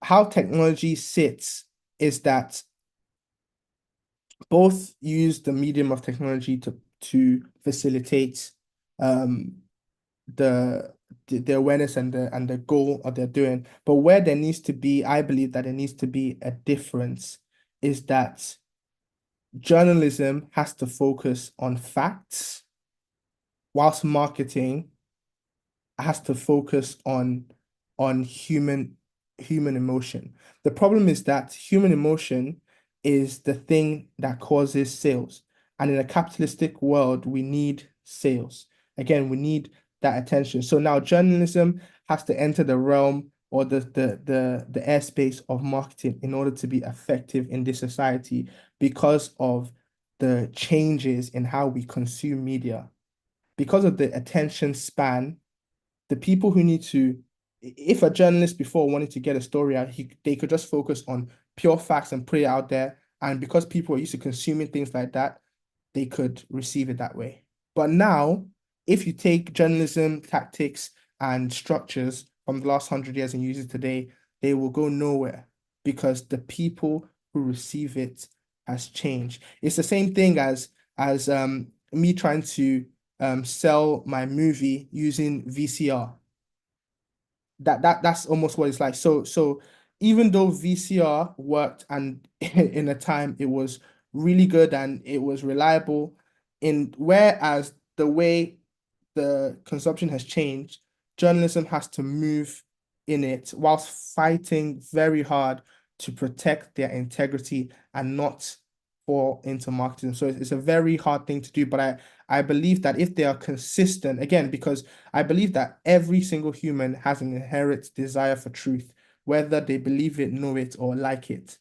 How technology sits is that both use the medium of technology to facilitate the awareness and the goal of they're doing. But where there needs to be, I believe that there needs to be a difference, is that journalism has to focus on facts, whilst marketing has to focus on human emotion. The problem is that human emotion is the thing that causes sales. And in a capitalistic world, we need sales. Again, we need that attention. So now journalism has to enter the realm or the airspace of marketing in order to be effective in this society, because of the changes in how we consume media. Because of the attention span, the people who need to, if a journalist before wanted to get a story out, they could just focus on pure facts and put it out there. And because people are used to consuming things like that, they could receive it that way. But now, if you take journalism tactics and structures from the last 100 years and use it today, they will go nowhere, because the people who receive it has changed. It's the same thing as me trying to sell my movie using VCR. That's almost what it's like. So even though VCR worked, and in a time it was really good and it was reliable, whereas the way the consumption has changed, journalism has to move in it whilst fighting very hard to protect their integrity and not fall into marketing. So it's a very hard thing to do, but I believe that if they are consistent, again, because I believe that every single human has an inherent desire for truth, whether they believe it, know it, or like it.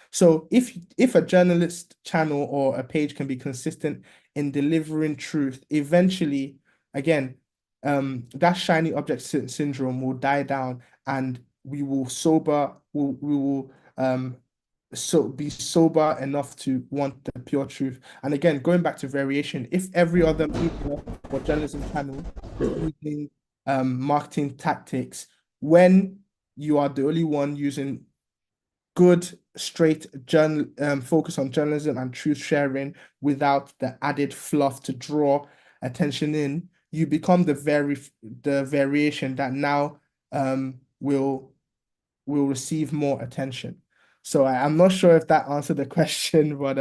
So if a journalist channel or a page can be consistent in delivering truth, eventually, again, that shiny object syndrome will die down, and we will be sober enough to want the pure truth. And again, going back to variation, if every other media or journalism channel is using marketing tactics, when you are the only one using good, straight focus on journalism and truth sharing without the added fluff to draw attention in, you become the variation that now will receive more attention. So I'm not sure if that answered the question, but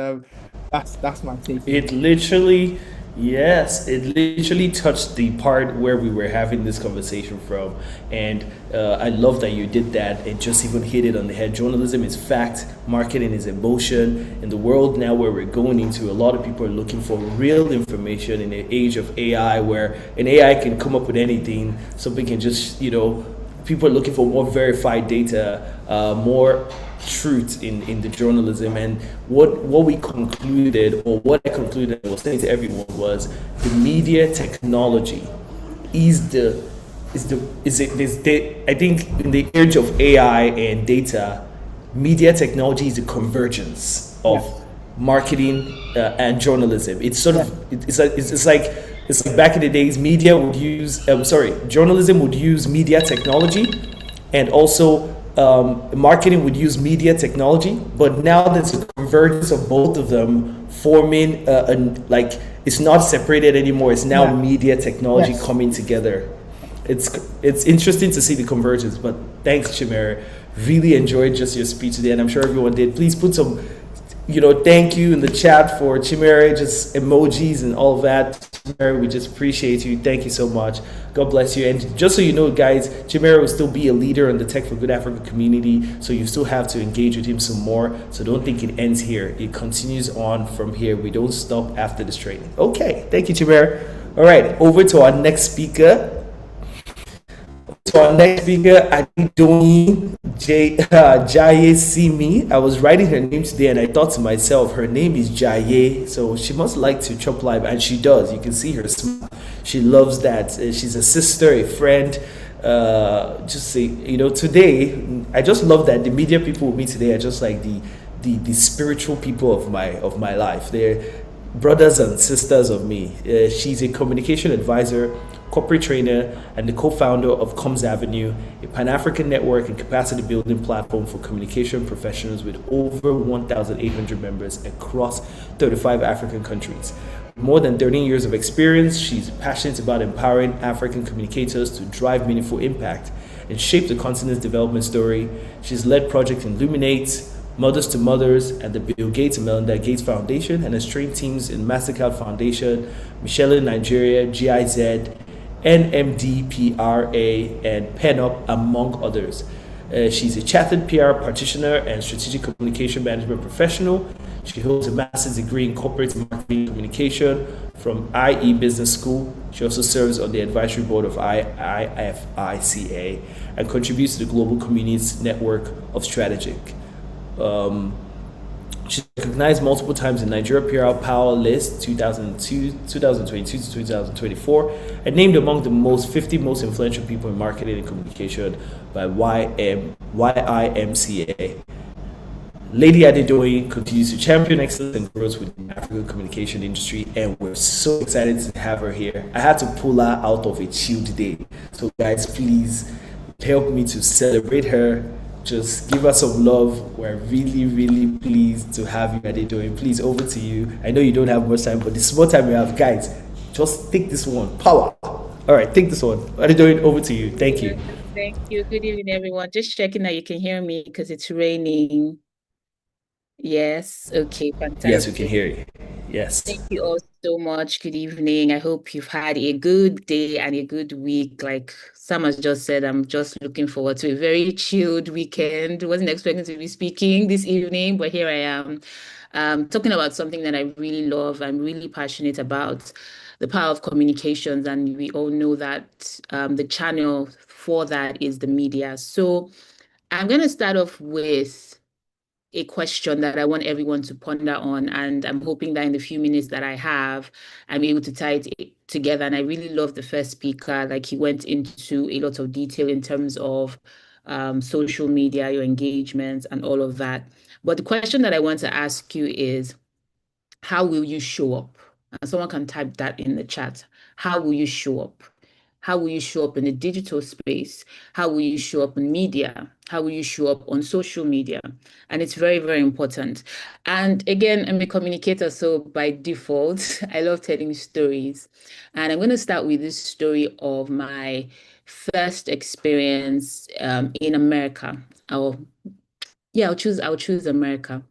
that's my take. It literally, yes, it literally touched the part where we were having this conversation from. And I love that you did that and just even hit it on the head. Journalism is fact, marketing is emotion. In the world now where we're going into, a lot of people are looking for real information in the age of AI, where an AI can come up with anything. Something can just, people are looking for more verified data, more truth in the journalism. And what we concluded, or what I concluded and was saying to everyone, was the media technology I think in the age of AI and data, media technology is the convergence of marketing and journalism. It's sort of it's like back in the days, media would use journalism would use media technology, and also marketing would use media technology. But now there's a convergence of both of them, forming it's not separated anymore. It's now media technology coming together. It's interesting to see the convergence. But thanks, Chimere. Really enjoyed just your speech today, and I'm sure everyone did. Please put some thank you in the chat for Chimere, just emojis and all of that. Chimere, we just appreciate you. Thank you so much. God bless you. And just so you know, guys, Chimere will still be a leader in the Tech for Good Africa community, so you still have to engage with him some more. So don't think it ends here. It continues on from here. We don't stop after this training. Okay, thank you, Chimere. All right, over to our next speaker. Adedoyin Jaye Simi. I was writing her name today and I thought to myself, her name is Jaye, so she must like to chop live, and she does. You can see her smile. She loves that. She's a sister, a friend. Today, I just love that the media people with me today are just like the spiritual people of my life. They're brothers and sisters of me. She's a communication advisor, corporate trainer, and the co-founder of Comms Avenue, a Pan-African network and capacity building platform for communication professionals with over 1,800 members across 35 African countries. With more than 13 years of experience, she's passionate about empowering African communicators to drive meaningful impact and shape the continent's development story. She's led Project Illuminate, Mothers to Mothers, and the Bill Gates and Melinda Gates Foundation, and has trained teams in MasterCard Foundation, Michelin Nigeria, GIZ, NMDPRA, and PenUp, among others. She's a chartered PR practitioner and strategic communication management professional. She holds a master's degree in corporate marketing communication from IE Business School. She also serves on the advisory board of IFICA and contributes to the Global Communities Network of Strategic. She's recognized multiple times in Nigeria PR Power List 2022 to 2024, and named among the 50 most influential people in marketing and communication by YIMCA. Lady Adedoyin continues to champion excellence and growth within the African communication industry, and we're so excited to have her here. I had to pull her out of a chilled day. So guys, please help me to celebrate her. Just give us some love. We're really, really pleased to have you, Adedoyin. Please, over to you. I know you don't have much time, but the small time you have, guys, just take this one. Power. All right, take this one. Adedoyin, over to you. Thank you. Thank you. Good evening, everyone. Just checking that you can hear me because it's raining. Yes. Okay. Fantastic. Yes, we can hear you. Yes. Thank you all so much. Good evening. I hope you've had a good day and a good week. Like Sam has just said, I'm just looking forward to a very chilled weekend. Wasn't expecting to be speaking this evening, but here I am, talking about something that I really love. I'm really passionate about the power of communications, and we all know that the channel for that is the media. So I'm going to start off with a question that I want everyone to ponder on. And I'm hoping that in the few minutes that I have, I'm able to tie it together. And I really love the first speaker. Like, he went into a lot of detail in terms of social media, your engagements, and all of that. But the question that I want to ask you is, how will you show up? And someone can type that in the chat. How will you show up? How will you show up in the digital space? How will you show up in media? How will you show up on social media? And it's very, very important. And again, I'm a communicator, so by default, I love telling stories. And I'm going to start with this story of my first experience in America. I'll choose America.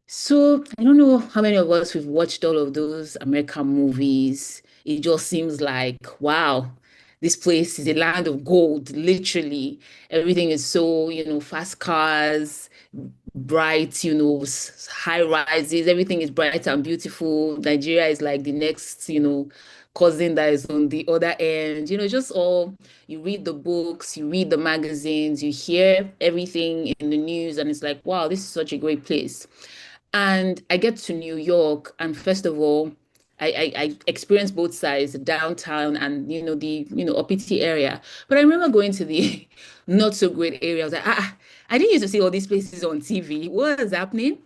So I don't know how many of us we've watched all of those American movies. It just seems like, wow, this place is a land of gold, literally. Everything is so, fast cars, bright, high rises, everything is bright and beautiful. Nigeria is like the next, cousin that is on the other end. Just all, you read the books, you read the magazines, you hear everything in the news, and it's like, wow, this is such a great place. And I get to New York, and first of all, I experienced both sides, the downtown and the uppity area. But I remember going to the not so great area. I was like, I didn't used to see all these places on TV. What is happening?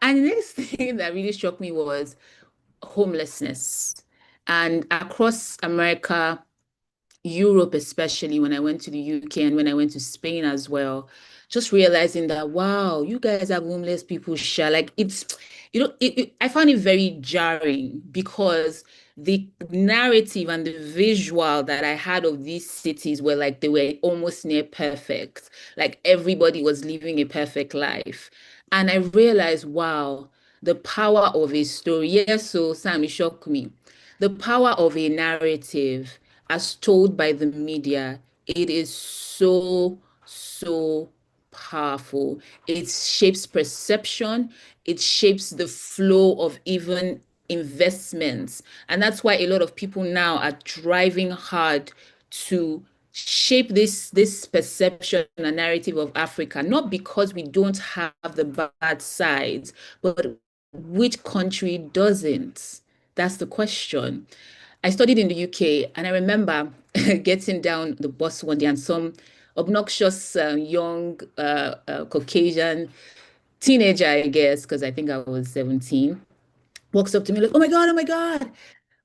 And the next thing that really struck me was homelessness. And across America, Europe, especially when I went to the UK and when I went to Spain as well, just realizing that, wow, you guys have homeless people share. Like, it's, I found it very jarring because the narrative and the visual that I had of these cities were like they were almost near perfect. Like, everybody was living a perfect life. And I realized, wow, the power of a story. Yes, so Sam, it shocked me. The power of a narrative as told by the media, it is so, so powerful. It shapes perception, it shapes the flow of even investments. And that's why a lot of people now are driving hard to shape this perception and narrative of Africa, not because we don't have the bad sides, but which country doesn't? That's the question. I studied in the UK, and I remember getting down the bus one day, and some obnoxious young Caucasian teenager, I guess, because I think I was 17, walks up to me like, oh my God.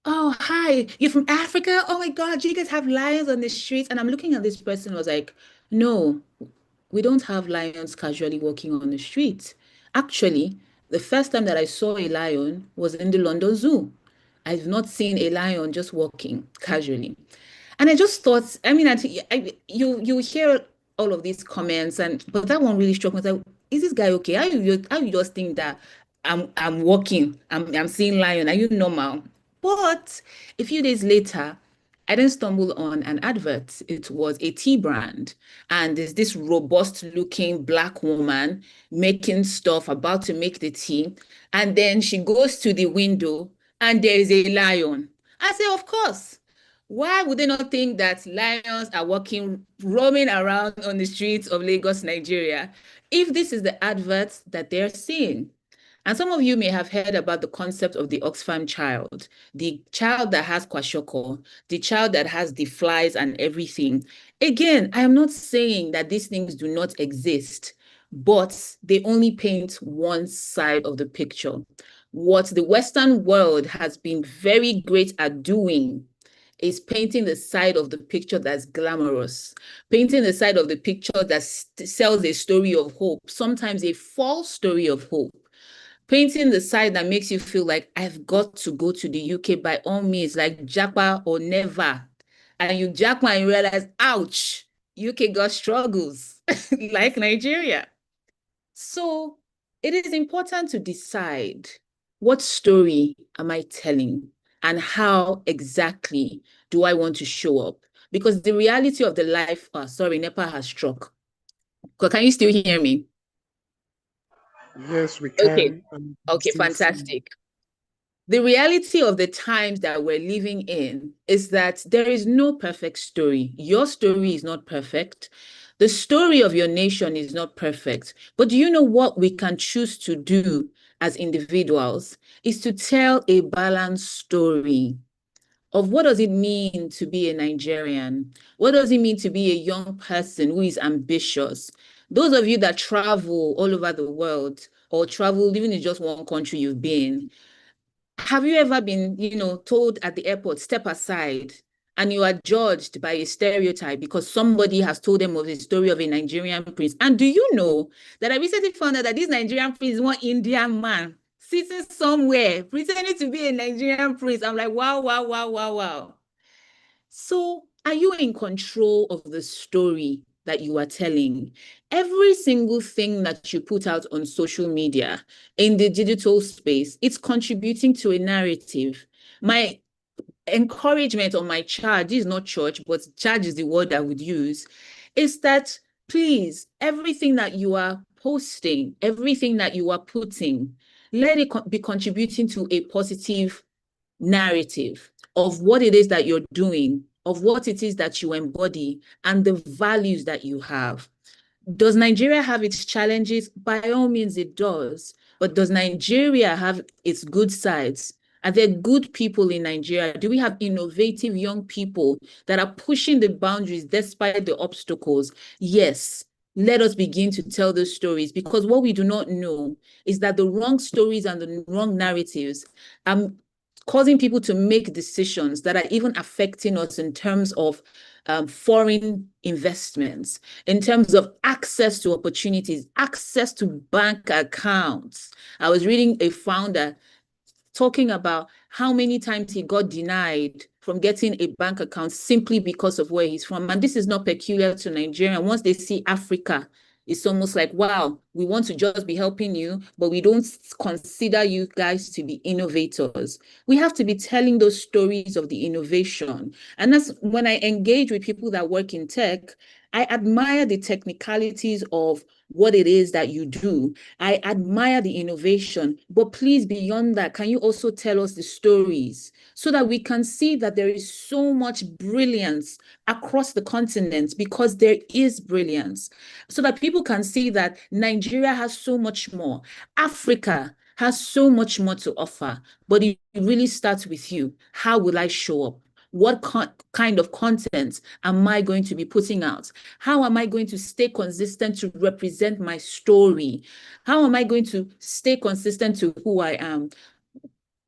Oh, hi, you're from Africa? Oh my God, do you guys have lions on the streets? And I'm looking at this person, I was like, no, we don't have lions casually walking on the street. Actually, the first time that I saw a lion was in the London Zoo. I've not seen a lion just walking casually. And I just thought, I mean, you hear all of these comments, but that one really struck me. I was like, is this guy okay? How you just think that I'm walking, I'm seeing lion? Are you normal? But a few days later, I then stumbled on an advert. It was a tea brand, and there's this robust looking black woman making stuff, about to make the tea. And then she goes to the window, and there is a lion. I say, of course. Why would they not think that lions are walking, roaming around on the streets of Lagos, Nigeria, if this is the advert that they're seeing? And some of you may have heard about the concept of the Oxfam child, the child that has kwashiorkor, the child that has the flies and everything. Again, I am not saying that these things do not exist, but they only paint one side of the picture. What the Western world has been very great at doing is painting the side of the picture that's glamorous, painting the side of the picture that sells a story of hope, sometimes a false story of hope, painting the side that makes you feel like I've got to go to the UK by all means, like japa or never. And you japa and you realize, ouch, UK got struggles like Nigeria. So it is important to decide, what story am I telling and how exactly do I want to show up? Because the reality of the life, sorry, NEPA has struck. Can you still hear me? Yes, we Okay. can. Okay, fantastic. The reality of the times that we're living in is that there is no perfect story. Your story is not perfect. The story of your nation is not perfect, but do you know what we can choose to do as individuals is to tell a balanced story of what does it mean to be a Nigerian? What does it mean to be a young person who is ambitious? Those of you that travel all over the world or travel even in just one country you've been, have you ever been, told at the airport, step aside, and you are judged by a stereotype because somebody has told them of the story of a Nigerian prince? And do you know that I recently found out that this Nigerian prince is one Indian man sitting somewhere pretending to be a Nigerian prince? I'm like, wow, wow, wow, wow, wow. So are you in control of the story that you are telling? Every single thing that you put out on social media, in the digital space, it's contributing to a narrative. My encouragement on my charge, this is not church, but charge is the word I would use, is that please, everything that you are posting, everything that you are putting, let it be contributing to a positive narrative of what it is that you're doing, of what it is that you embody, and the values that you have. Does Nigeria have its challenges? By all means, it does. But does Nigeria have its good sides? Are there good people in Nigeria? Do we have innovative young people that are pushing the boundaries despite the obstacles? Yes. Let us begin to tell those stories, because what we do not know is that the wrong stories and the wrong narratives are causing people to make decisions that are even affecting us in terms of foreign investments, in terms of access to opportunities, access to bank accounts. I was reading a founder talking about how many times he got denied from getting a bank account simply because of where he's from. And this is not peculiar to Nigeria. Once they see Africa, it's almost like, wow, we want to just be helping you, but we don't consider you guys to be innovators. We have to be telling those stories of the innovation. And that's when I engage with people that work in tech, I admire the technicalities of what it is that you do. I admire the innovation, but please, beyond that, can you also tell us the stories so that we can see that there is so much brilliance across the continent, because there is brilliance, so that people can see that Nigeria has so much more. Africa has so much more to offer, but it really starts with you. How will I show up? What kind of content am I going to be putting out? How am I going to stay consistent to represent my story? How am I going to stay consistent to who I am?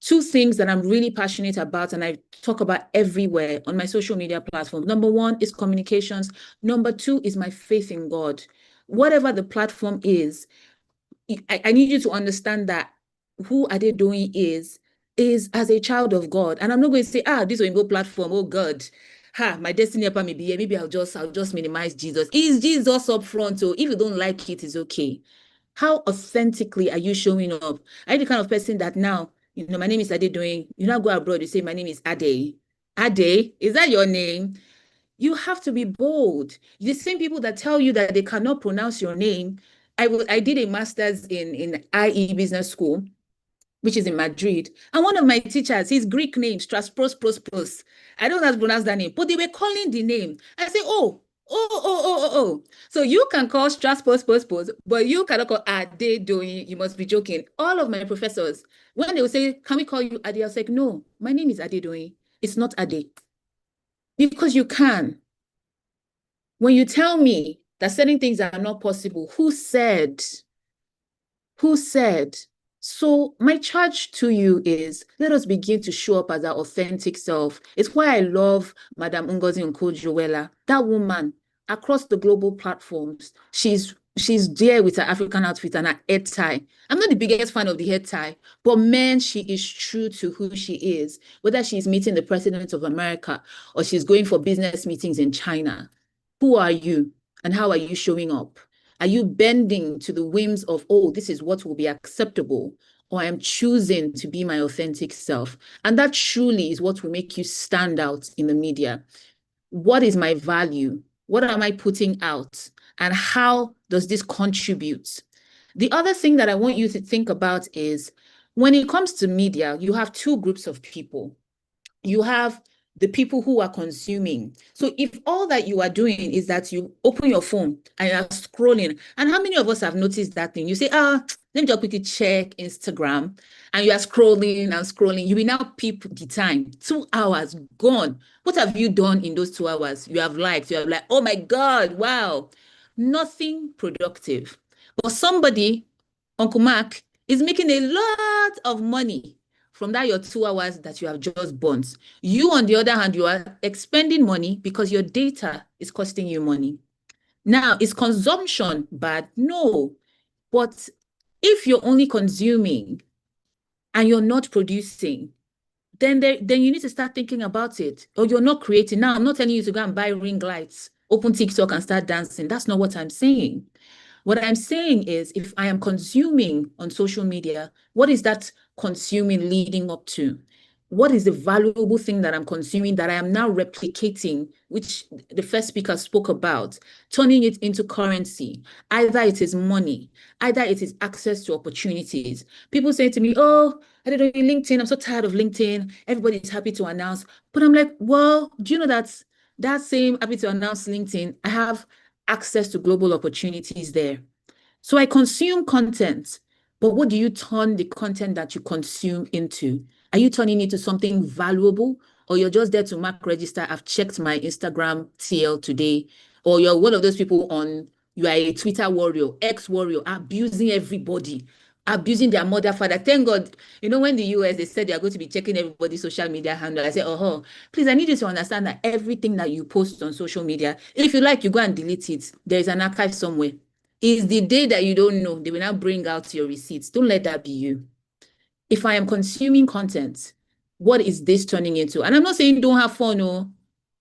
Two things that I'm really passionate about and I talk about everywhere on my social media platform. Number one is communications. Number two is my faith in God. Whatever the platform is, I need you to understand that who Adedoyin is as a child of God. And I'm not going to say, this Oyinbo platform, oh God, my destiny helper may be here. Maybe I'll just minimize Jesus. Is Jesus up front? So if you don't like it, it's okay. How authentically are you showing up? Are you the kind of person that now, my name is Adedoyin, you now go abroad, you say, my name is Ade. Ade, is that your name? You have to be bold. The same people that tell you that they cannot pronounce your name. I did a master's in IE Business School, which is in Madrid. And one of my teachers, his Greek name, Straspros. I don't know how to pronounce that name, but they were calling the name. I say, oh. So you can call Straspros, but you cannot call Adedoyin. You must be joking. All of my professors, when they would say, can we call you Ade? I was like, no, my name is Adedoyin. It's not Ade. Because you can. When you tell me that certain things are not possible, who said? Who said? So my charge to you is, let us begin to show up as our authentic self. It's why I love Madam Ngozi Okonjo-Iweala. That woman, across the global platforms, she's there with her African outfit and her head tie. I'm not the biggest fan of the head tie, but man, she is true to who she is. Whether she's meeting the president of America or she's going for business meetings in China, who are you and how are you showing up? Are you bending to the whims of, this is what will be acceptable? Or I'm choosing to be my authentic self? And that truly is what will make you stand out in the media. What is my value? What am I putting out? And how does this contribute? The other thing that I want you to think about is, when it comes to media, you have two groups of people. You have the people who are consuming. So if all that you are doing is that you open your phone and you're scrolling, and how many of us have noticed that thing? You say, let me just quickly check Instagram, and you are scrolling and scrolling. You will now peep the time, 2 hours gone. What have you done in those 2 hours? You have liked, you have like, oh my God, wow. Nothing productive. But somebody, Uncle Mark, is making a lot of money from that your 2 hours that you have just burnt. You, on the other hand, you are expending money because your data is costing you money. Now, is consumption bad? No. But if you're only consuming and you're not producing, then you need to start thinking about it. Or you're not creating. Now, I'm not telling you to go and buy ring lights, open TikTok and start dancing. That's not what I'm saying. What I'm saying is, if I am consuming on social media, what is that consuming leading up to? What is the valuable thing that I'm consuming that I am now replicating, which the first speaker spoke about, turning it into currency? Either it is money, either it is access to opportunities. People say to me, oh, I don't know, LinkedIn, I'm so tired of LinkedIn. Everybody is happy to announce. But I'm like, well, do you know that same happy to announce LinkedIn, I have access to global opportunities there. So I consume content, but what do you turn the content that you consume into? Are you turning it into something valuable, or you're just there to mark register? I've checked my Instagram TL today, or you're one of those people you are a Twitter warrior, ex-warrior, abusing everybody, abusing their mother, father. Thank God, when the US, they said they are going to be checking everybody's social media handle. I said, please, I need you to understand that everything that you post on social media, if you like, you go and delete it. There is an archive somewhere. Is the day that you don't know, they will now bring out your receipts. Don't let that be you. If I am consuming content, what is this turning into? And I'm not saying don't have fun, no.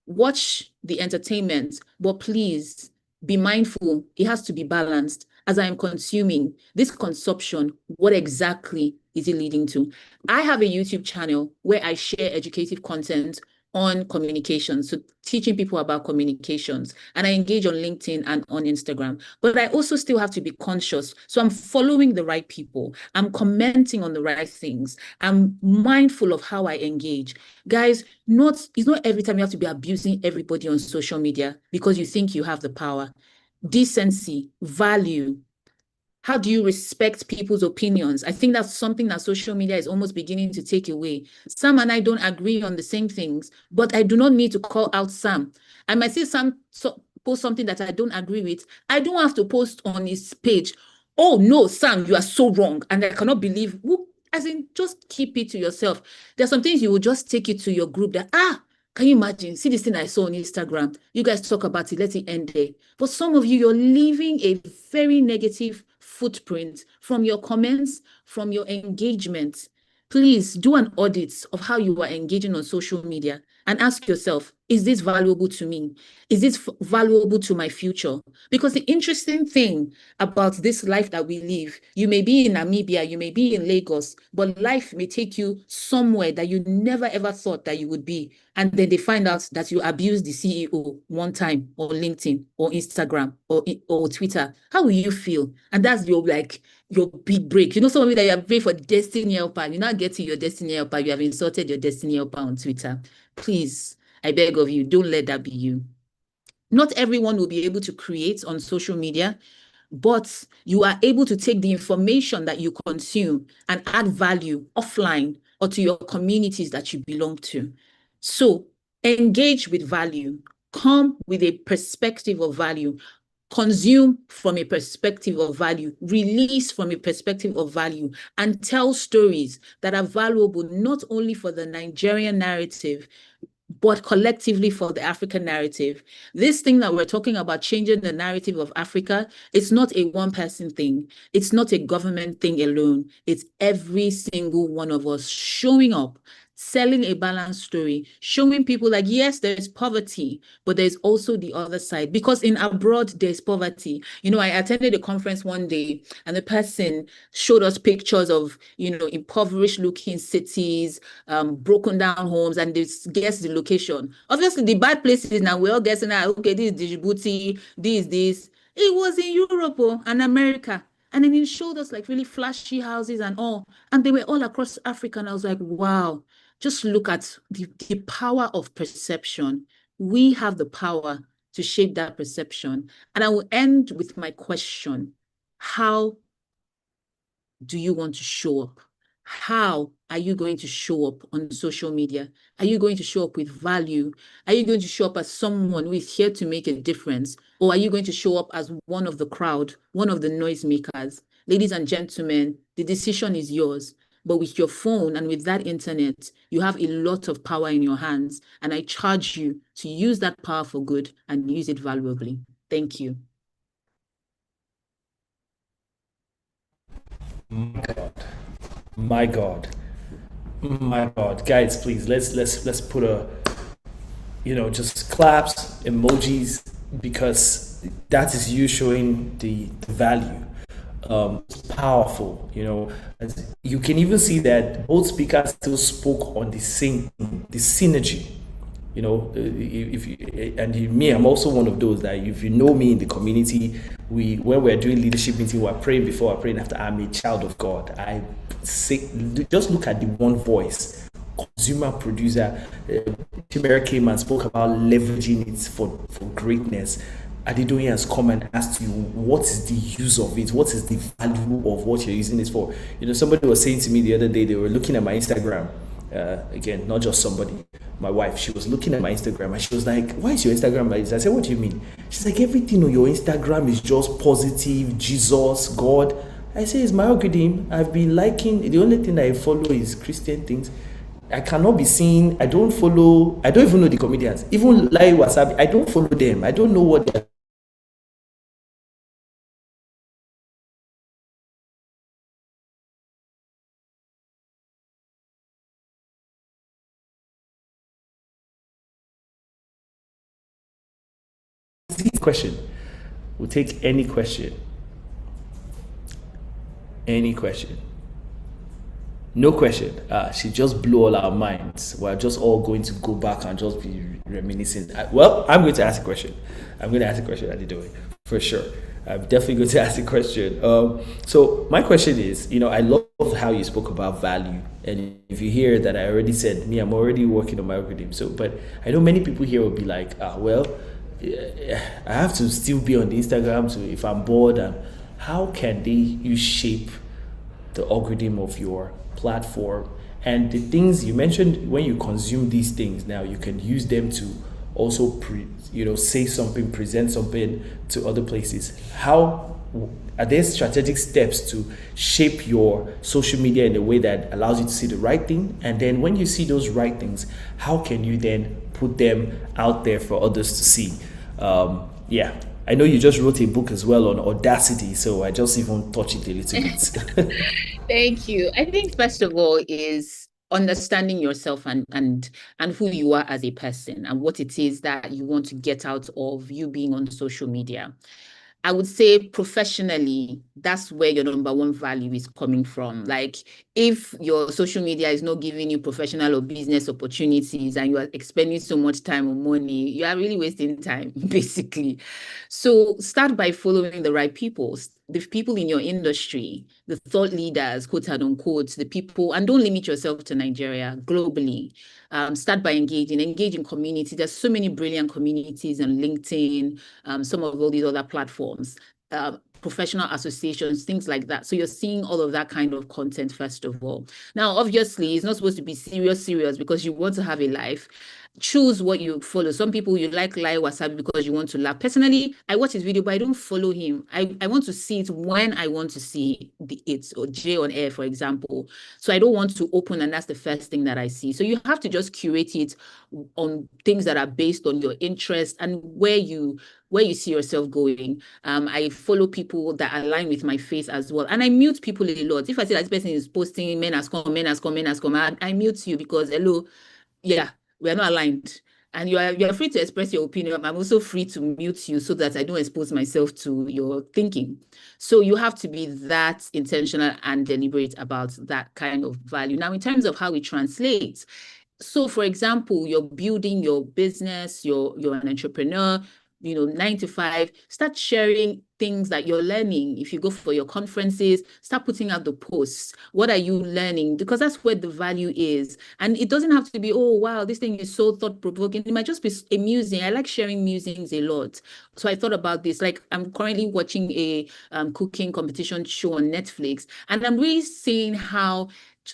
Watch the entertainment, but please be mindful. It has to be balanced. As I am consuming this consumption, what exactly is it leading to? I have a YouTube channel where I share educative content on communications, so teaching people about communications, and I engage on LinkedIn and on Instagram. But I also still have to be conscious. So I'm following the right people. I'm commenting on the right things. I'm mindful of how I engage. Guys, it's not every time you have to be abusing everybody on social media because you think you have the power. Decency, value. How do you respect people's opinions? I think that's something that social media is almost beginning to take away. Sam and I don't agree on the same things, but I do not need to call out Sam. I might see Sam post something that I don't agree with. I don't have to post on his page, oh no, Sam, you are so wrong. And I cannot believe, as in, just keep it to yourself. There's some things you will just take it to your group that, can you imagine? See this thing I saw on Instagram. You guys talk about it. Let it end there. But some of you, you're leaving a very negative footprint from your comments, from your engagement. Please do an audit of how you are engaging on social media and ask yourself, is this valuable to me? Is this valuable to my future? Because the interesting thing about this life that we live, you may be in Namibia, you may be in Lagos, but life may take you somewhere that you never ever thought that you would be. And then they find out that you abused the CEO one time on LinkedIn or Instagram or Twitter. How will you feel? And that's your big break. Some of you that you are praying for destiny helper, you now get to your destiny helper, you have insulted your destiny helper on Twitter. Please, I beg of you, don't let that be you. Not everyone will be able to create on social media, but you are able to take the information that you consume and add value offline or to your communities that you belong to. So engage with value, come with a perspective of value, consume from a perspective of value, release from a perspective of value, and tell stories that are valuable not only for the Nigerian narrative, but collectively for the African narrative. This thing that we're talking about, changing the narrative of Africa, it's not a one-person thing. It's not a government thing alone. It's every single one of us showing up, selling a balanced story, showing people like, yes, there's poverty, but there's also the other side. Because in abroad, there's poverty. I attended a conference one day, and the person showed us pictures of, impoverished looking cities, broken down homes, and they guess the location. Obviously, the bad places now, we're all guessing, okay, this is Djibouti, this. It was in Europe and America. And then he showed us like really flashy houses and all. And they were all across Africa. And I was like, wow, just look at the power of perception. We have the power to shape that perception. And I will end with my question. How do you want to show up? How are you going to show up on social media? Are you going to show up with value? Are you going to show up as someone who is here to make a difference? Or are you going to show up as one of the crowd, one of the noisemakers? Ladies and gentlemen, the decision is yours. But with your phone and with that internet, you have a lot of power in your hands. And I charge you to use that power for good and use it valuably. Thank you. My God, my God, guys, please let's put a, just claps, emojis, because that is you showing the value. It's powerful, as you can even see that both speakers still spoke on the same, the synergy. Me, I'm also one of those that, if you know me in the community, when we're doing leadership meeting, we're praying before, we're praying after. I'm a child of God. I say, just look at the one voice, consumer, producer. Chimera came and spoke about leveraging it for greatness. Adedoyin has come and asked you, what is the use of it? What is the value of what you're using it for? Somebody was saying to me the other day, they were looking at my Instagram. Again, not just somebody, my wife, she was looking at my Instagram and she was like, why is your Instagram like this? I said, what do you mean? She's like, everything on your Instagram is just positive, Jesus, God. I say, it's my algorithm. I've been liking, the only thing I follow is Christian things. I cannot be seen. I don't even know the comedians. Even Lai Wasabi, I don't follow them. I don't know what they're. Question. We'll take any question. Any question. No question. She just blew all our minds. We're just all going to go back and just be reminiscing. Well, I'm going to ask a question. I'm going to ask a question, Adedoyin, for sure. I'm definitely going to ask a question. So my question is, I love how you spoke about value. And if you hear that, I already said, I'm already working on my algorithm. So, but I know many people here will be like, I have to still be on the Instagram. So if I'm bored, and how can you shape the algorithm of your platform? And the things you mentioned, when you consume these things, now you can use them to also say something, present something to other places. How are there strategic steps to shape your social media in a way that allows you to see the right thing? And then when you see those right things, how can you then put them out there for others to see? I know you just wrote a book as well on Audacity, so I just even touched it a little bit. Thank you. I think first of all is understanding yourself and who you are as a person and what it is that you want to get out of you being on social media. I would say professionally, that's where your number one value is coming from. Like, if your social media is not giving you professional or business opportunities and you are expending so much time or money, you are really wasting time, basically. So start by following the right people, the people in your industry, the thought leaders, quote and unquote, the people, and don't limit yourself to Nigeria, globally. Start by engage in community. There's so many brilliant communities on LinkedIn, some of all these other platforms, professional associations, things like that. So you're seeing all of that kind of content, first of all. Now, obviously, it's not supposed to be serious because you want to have a life. Choose what you follow. Some people, you like Lai Wasabi because you want to laugh. Personally, I watch his video, but I don't follow him. I want to see it when I want to see it, or Jay on Air, for example. So I don't want to open and that's the first thing that I see. So you have to just curate it on things that are based on your interest and where you see yourself going. I follow people that align with my faith as well. And I mute people a lot. If I see that this person is posting men has come, I mute you because, hello, yeah, we are not aligned. And you're free to express your opinion. I'm also free to mute you so that I don't expose myself to your thinking. So you have to be that intentional and deliberate about that kind of value. Now, in terms of how it translates, so for example, you're building your business, you're an entrepreneur, 9 to 5, start sharing things that you're learning. If you go for your conferences, start putting out the posts. What are you learning? Because that's where the value is. And it doesn't have to be, oh, wow, this thing is so thought-provoking. It might just be amusing. I like sharing musings a lot. So I thought about this. Like, I'm currently watching a cooking competition show on Netflix, and I'm really seeing how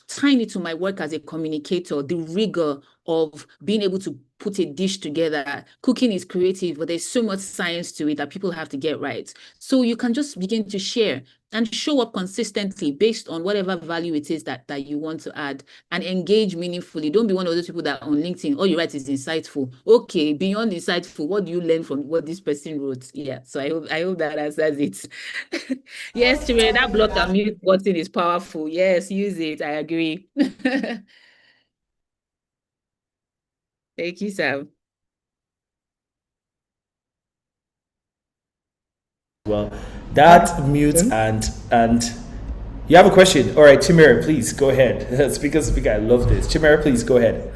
tying it to my work as a communicator, the rigor of being able to put a dish together. Cooking is creative, but there's so much science to it that people have to get right. So you can just begin to share and show up consistently based on whatever value it is that you want to add, and engage meaningfully. Don't be one of those people that on LinkedIn, all you write is insightful. Okay, beyond insightful, what do you learn from what this person wrote? Yeah, so I hope that answers it. Yes, Chimere, that block and mute button is powerful. Yes, use it. I agree. Thank you, Sam. Well, that mute and you have a question. All right, Chimere, please go ahead. Speaker, I love this. Chimere, please go ahead.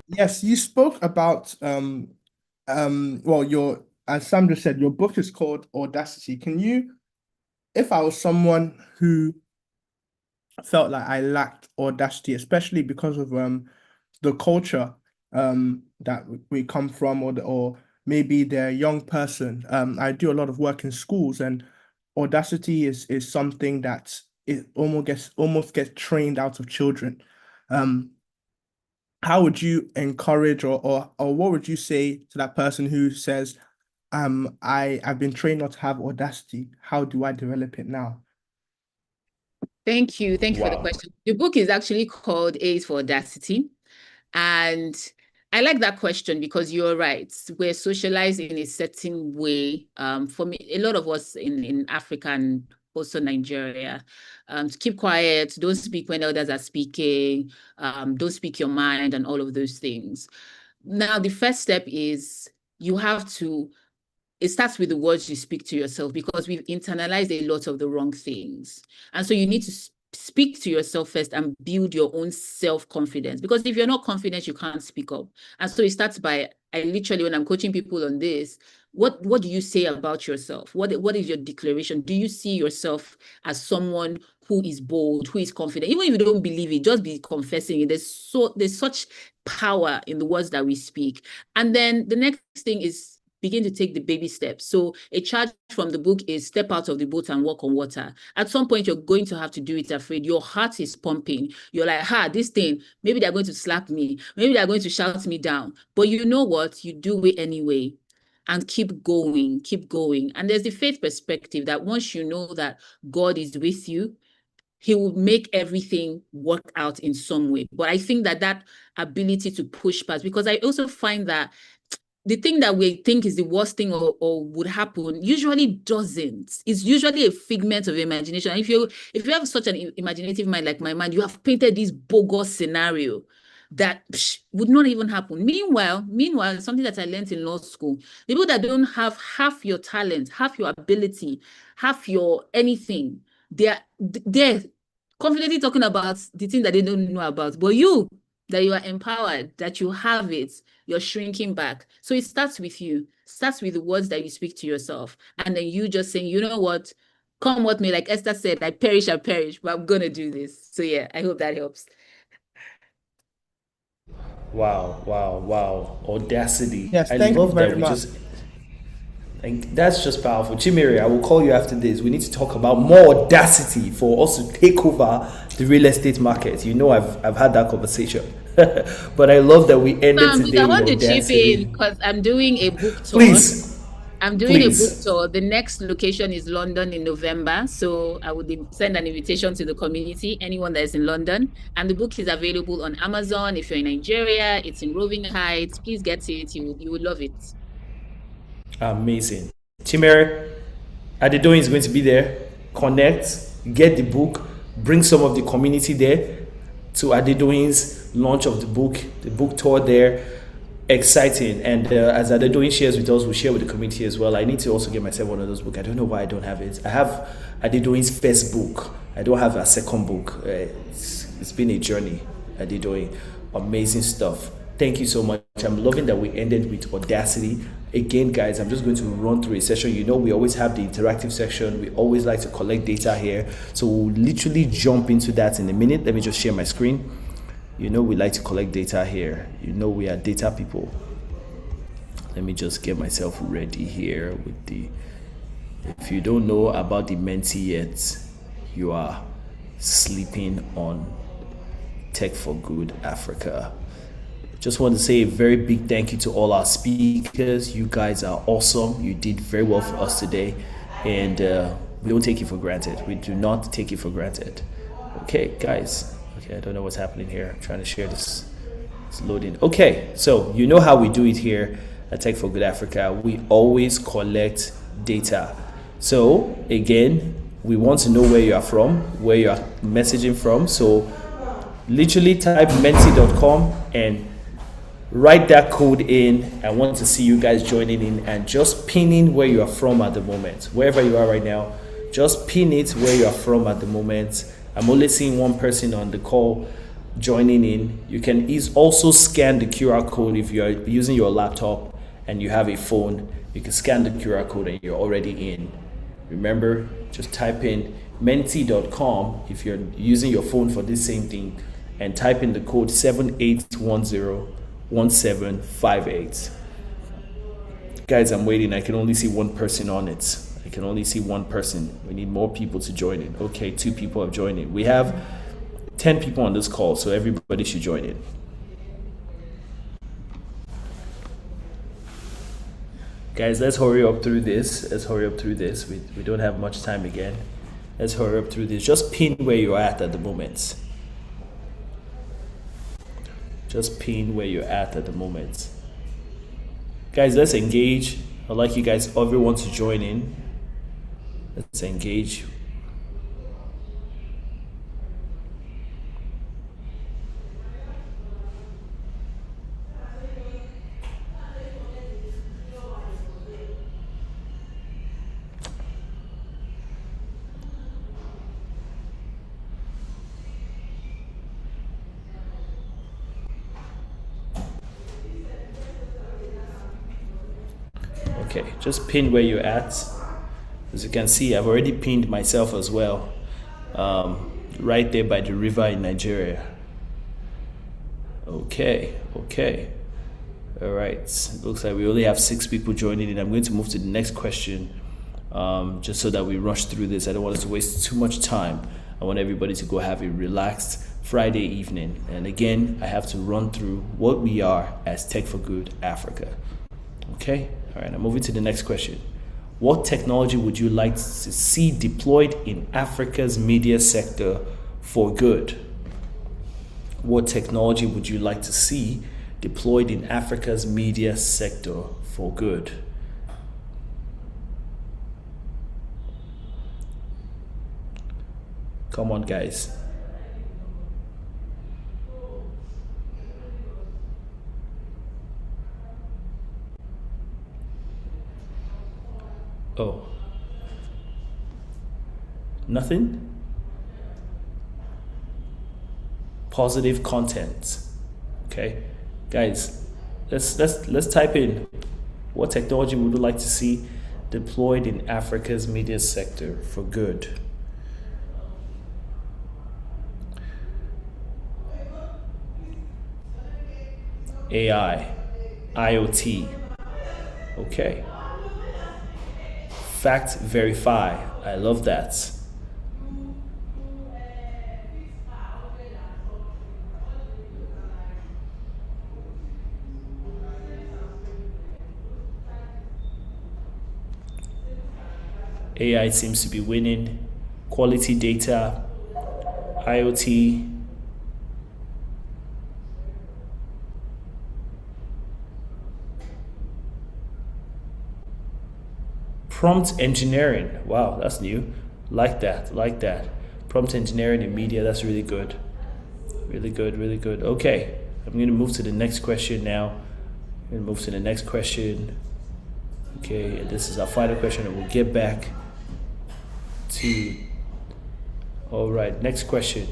Yes, you spoke about well, your, as Sam just said, your book is called Audacity. Can you, if I was someone who felt like I lacked audacity, especially because of the culture that we come from, or maybe they're a young person. I do a lot of work in schools, and audacity is something that it almost gets trained out of children. How would you encourage, or what would you say to that person who says, I've been trained not to have audacity. How do I develop it now? Thank you. Thank you for the Wow. question. The book is actually called A is for Audacity. And I like that question because you're right. We're socialized in a certain way. For me, a lot of us in Africa and also Nigeria, to keep quiet, don't speak when elders are speaking, don't speak your mind, and all of those things. Now, the first step is you have to, it starts with the words you speak to yourself, because we've internalized a lot of the wrong things. And so you need to speak to yourself first and build your own self-confidence, because if you're not confident, you can't speak up. And so it starts by, I literally, when I'm coaching people on this, what do you say about yourself? What is your declaration? Do you see yourself as someone who is bold, who is confident? Even if you don't believe it, just be confessing it. There's such power in the words that we speak. And then the next thing is begin to take the baby steps. So a charge from the book is step out of the boat and walk on water. At some point, you're going to have to do it afraid. Your heart is pumping. You're like, this thing, maybe they're going to slap me. Maybe they're going to shout me down. But you know what? You do it anyway. And keep going, keep going. And there's the faith perspective that once you know that God is with you, He will make everything work out in some way. But I think that ability to push past, because I also find that the thing that we think is the worst thing or would happen usually doesn't. It's usually a figment of imagination. If you have such an imaginative mind like my mind, you have painted this bogus scenario that would not even happen. Meanwhile, something that I learned in law school, the people that don't have half your talent, half your ability, half your anything, they're confidently talking about the thing that they don't know about. But that you are empowered, that you have it, you're shrinking back. So it starts with you. It starts with the words that you speak to yourself. And then you just saying, you know what, come what may, like Esther said, I perish, but I'm going to do this. So yeah, I hope that helps. Wow. Audacity. Yes, I thank you love very that we much. just, and that's just powerful. Chimere, I will call you after this. We need to talk about more audacity for us to take over the real estate market. You know, I've had that conversation. But I love that we ended today I want with to chip audacity. in because I'm doing a book tour. Please. I'm doing a book tour. The next location is London in November. So I would send an invitation to the community, anyone that is in London. And the book is available on Amazon. If you're in Nigeria, it's in Roving Heights. Please get it. You would love it. Amazing. Chimere, Adedoyin is going to be there. Connect, get the book, bring some of the community there to Adedoyin's launch of the book tour there. Exciting. And as Adedoyin shares with us, we'll share with the community as well. I need to also get myself one of those books. I don't know why I don't have it. I have Adedoyin's first book. I don't have a second book. It's been a journey, Adedoyin. Amazing stuff. Thank you so much. I'm loving that we ended with Audacity. Again, guys, I'm just going to run through a session. You know, we always have the interactive section. We always like to collect data here. So we'll literally jump into that in a minute. Let me just share my screen. You know, we like to collect data here. You know, we are data people. Let me just get myself ready here with the... If you don't know about the Menti yet, you are sleeping on Tech for Good Africa. Just want to say a very big thank you to all our speakers. You guys are awesome. You did very well for us today. And we don't take it for granted. We do not take it for granted. Okay, guys. Okay, I don't know what's happening here. I'm trying to share this. It's loading. Okay, so you know how we do it here at Tech for Good Africa. We always collect data. So again, we want to know where you are from, where you are messaging from. So literally type menti.com and write that code in. I want to see you guys joining in and just pinning where you are from at the moment. Wherever you are right now, just pin it where you are from at the moment. I'm only seeing one person on the call joining in. You can also scan the QR code if you are using your laptop and you have a phone. You can scan the QR code and you're already in. Remember, just type in menti.com if you're using your phone for this same thing and type in the code 78101758. Guys, I'm waiting. I can only see one person on it. I can only see one person. We need more people to join in. Okay, 2 people have joined in. We have 10 people on this call, so everybody should join in. Guys, let's hurry up through this. Let's hurry up through this. We don't have much time again. Let's hurry up through this. Just pin where you're at the moment. Just pin where you're at the moment. Guys, let's engage. I'd like you guys, everyone, to join in. Let's engage. Okay, just pin where you're at. As you can see, I've already pinned myself as well, right there by the river in Nigeria. Okay. All right, looks like we only have 6 people joining in. I'm going to move to the next question, just so that we rush through this. I don't want us to waste too much time. I want everybody to go have a relaxed Friday evening. And again, I have to run through what we are as Tech for Good Africa. Okay, all right, I'm moving to the next question. What technology would you like to see deployed in Africa's media sector for good? What technology would you like to see deployed in Africa's media sector for good? Come on, guys. Oh, nothing? Positive content. Okay, guys, let's type in what technology would you like to see deployed in Africa's media sector for good. AI, IoT. Okay. Fact verify. I love that. AI seems to be winning. Quality data, IoT. Prompt engineering. Wow, that's new. Like that. Prompt engineering in media, that's really good. Really good. Okay, I'm going to move to the next question now. Okay, and this is our final question, and we'll get back to... All right, next question.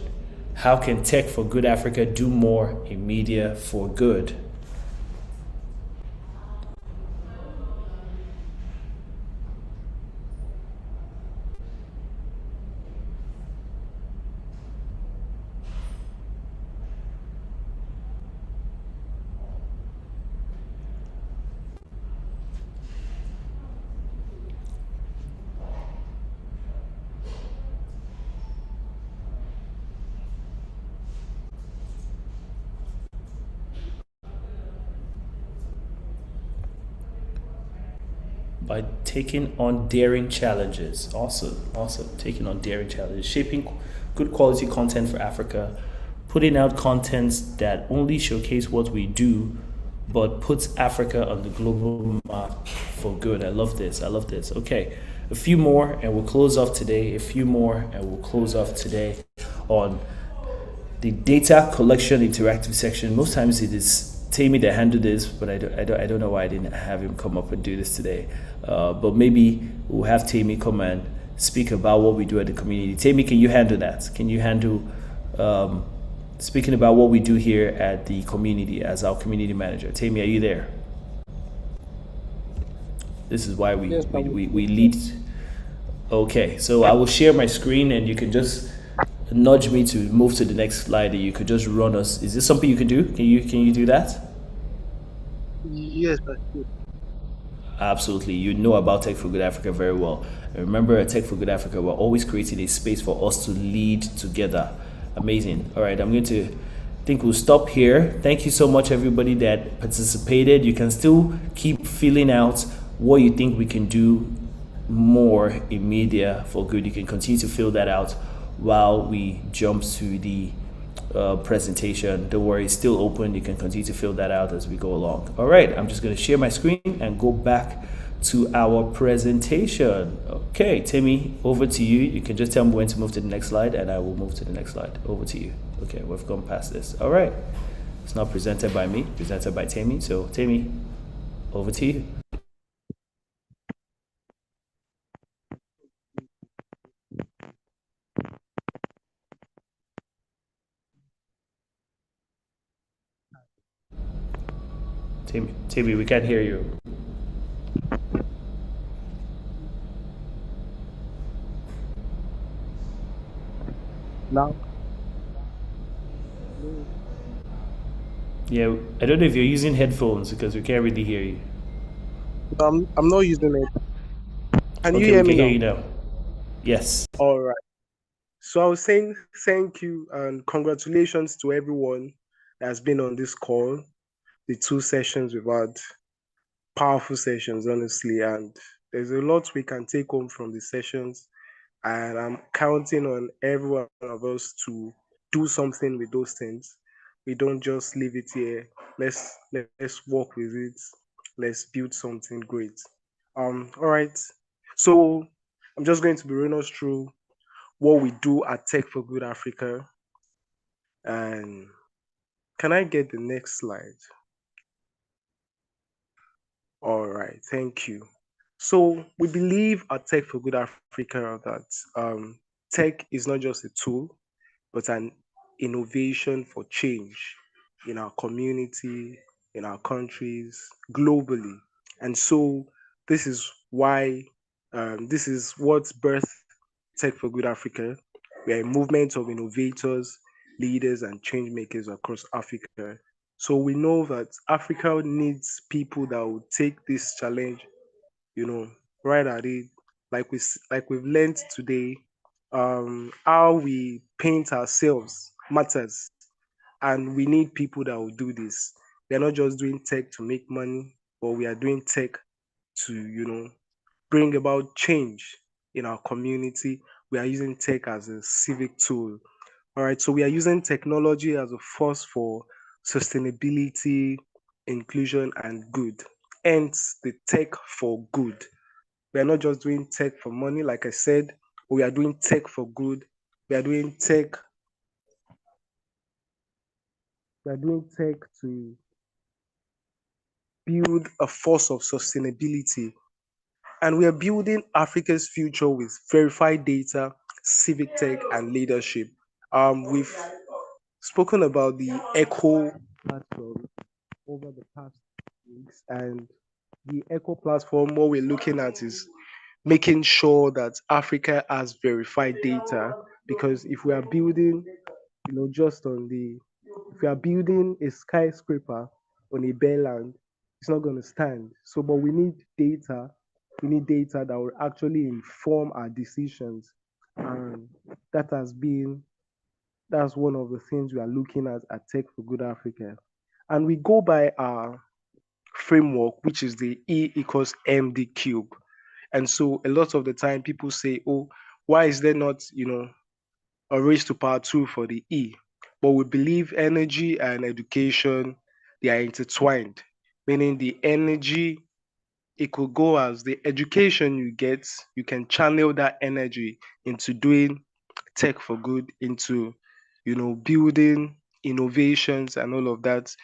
How can Tech for Good Africa do more in media for good? by taking on daring challenges. Awesome, awesome. Taking on daring challenges, shaping good quality content for Africa, putting out contents that only showcase what we do, but puts Africa on the global map for good. I love this. I love this. Okay, a few more and we'll close off today. A few more and we'll close off today on the data collection interactive section. Most times it is Tammy that handled this, but I don't know why I didn't have him come up and do this today. But maybe we'll have Tammy come and speak about what we do at the community. Tammy, can you handle that? Can you handle speaking about what we do here at the community as our community manager? Tammy, are you there? This is why we lead. Okay, so I will share my screen and you can just nudge me to move to the next slide and you could just run us. Is this something you can do? Can you do that? Yes, I do. Absolutely. You know about Tech for Good Africa very well. And remember, at Tech for Good Africa, we're always creating a space for us to lead together. Amazing. All right, think we'll stop here. Thank you so much, everybody that participated. You can still keep filling out what you think we can do more in media for good. You can continue to fill that out while we jump to the presentation. Don't worry, it's still open. You can continue to fill that out as we go along. All right, I'm just going to share my screen and go back to our presentation. Okay, Timmy, over to you. You can just tell me when to move to the next slide and I will move to the next slide. Over to you. Okay, we've gone past this. All right, it's not presented by me, presented by Timmy. So Timmy, over to you. Timmy, we can't hear you. Now? Yeah, I don't know if you're using headphones because we can't really hear you. I'm not using it. Can you Okay, hear we me can hear now? you now. Yes. All right. So I was saying thank you and congratulations to everyone that has been on this call. The 2 sessions we've had, powerful sessions, honestly, and there's a lot we can take home from the sessions. And I'm counting on every one of us to do something with those things. We don't just leave it here. Let's work with it. Let's build something great. All right. So I'm just going to be running us through what we do at Tech for Good Africa. And can I get the next slide? All right, thank you. So we believe at Tech for Good Africa that tech is not just a tool, but an innovation for change in our community, in our countries, globally. And so this is why, this is what's birthed Tech for Good Africa. We are a movement of innovators, leaders, and change makers across Africa. So we know that Africa needs people that will take this challenge, right at it. Like we've learned today, how we paint ourselves matters, and we need people that will do this. We are not just doing tech to make money, but we are doing tech to, bring about change in our community. We are using tech as a civic tool. All right, so we are using technology as a force for sustainability, inclusion, and good. Hence, the tech for good. We are not just doing tech for money, like I said, but we are doing tech for good. We are doing tech. We are doing tech to build a force of sustainability. And we are building Africa's future with verified data, civic tech, and leadership. We've spoken about the Echo platform over the past weeks, and the Echo platform, what we're looking at is making sure that Africa has verified data, because if we are building, if we are building a skyscraper on a bare land, it's not going to stand. So, but we need data. We need data that will actually inform our decisions, and that's one of the things we are looking at Tech for Good Africa. And we go by our framework, which is the E equals md cube. And so a lot of the time people say, oh, why is there not, a raised to power 2 for the E? But we believe energy and education, they are intertwined, meaning the energy, it could go as the education you get, you can channel that energy into doing tech for good, into, building innovations and all of that.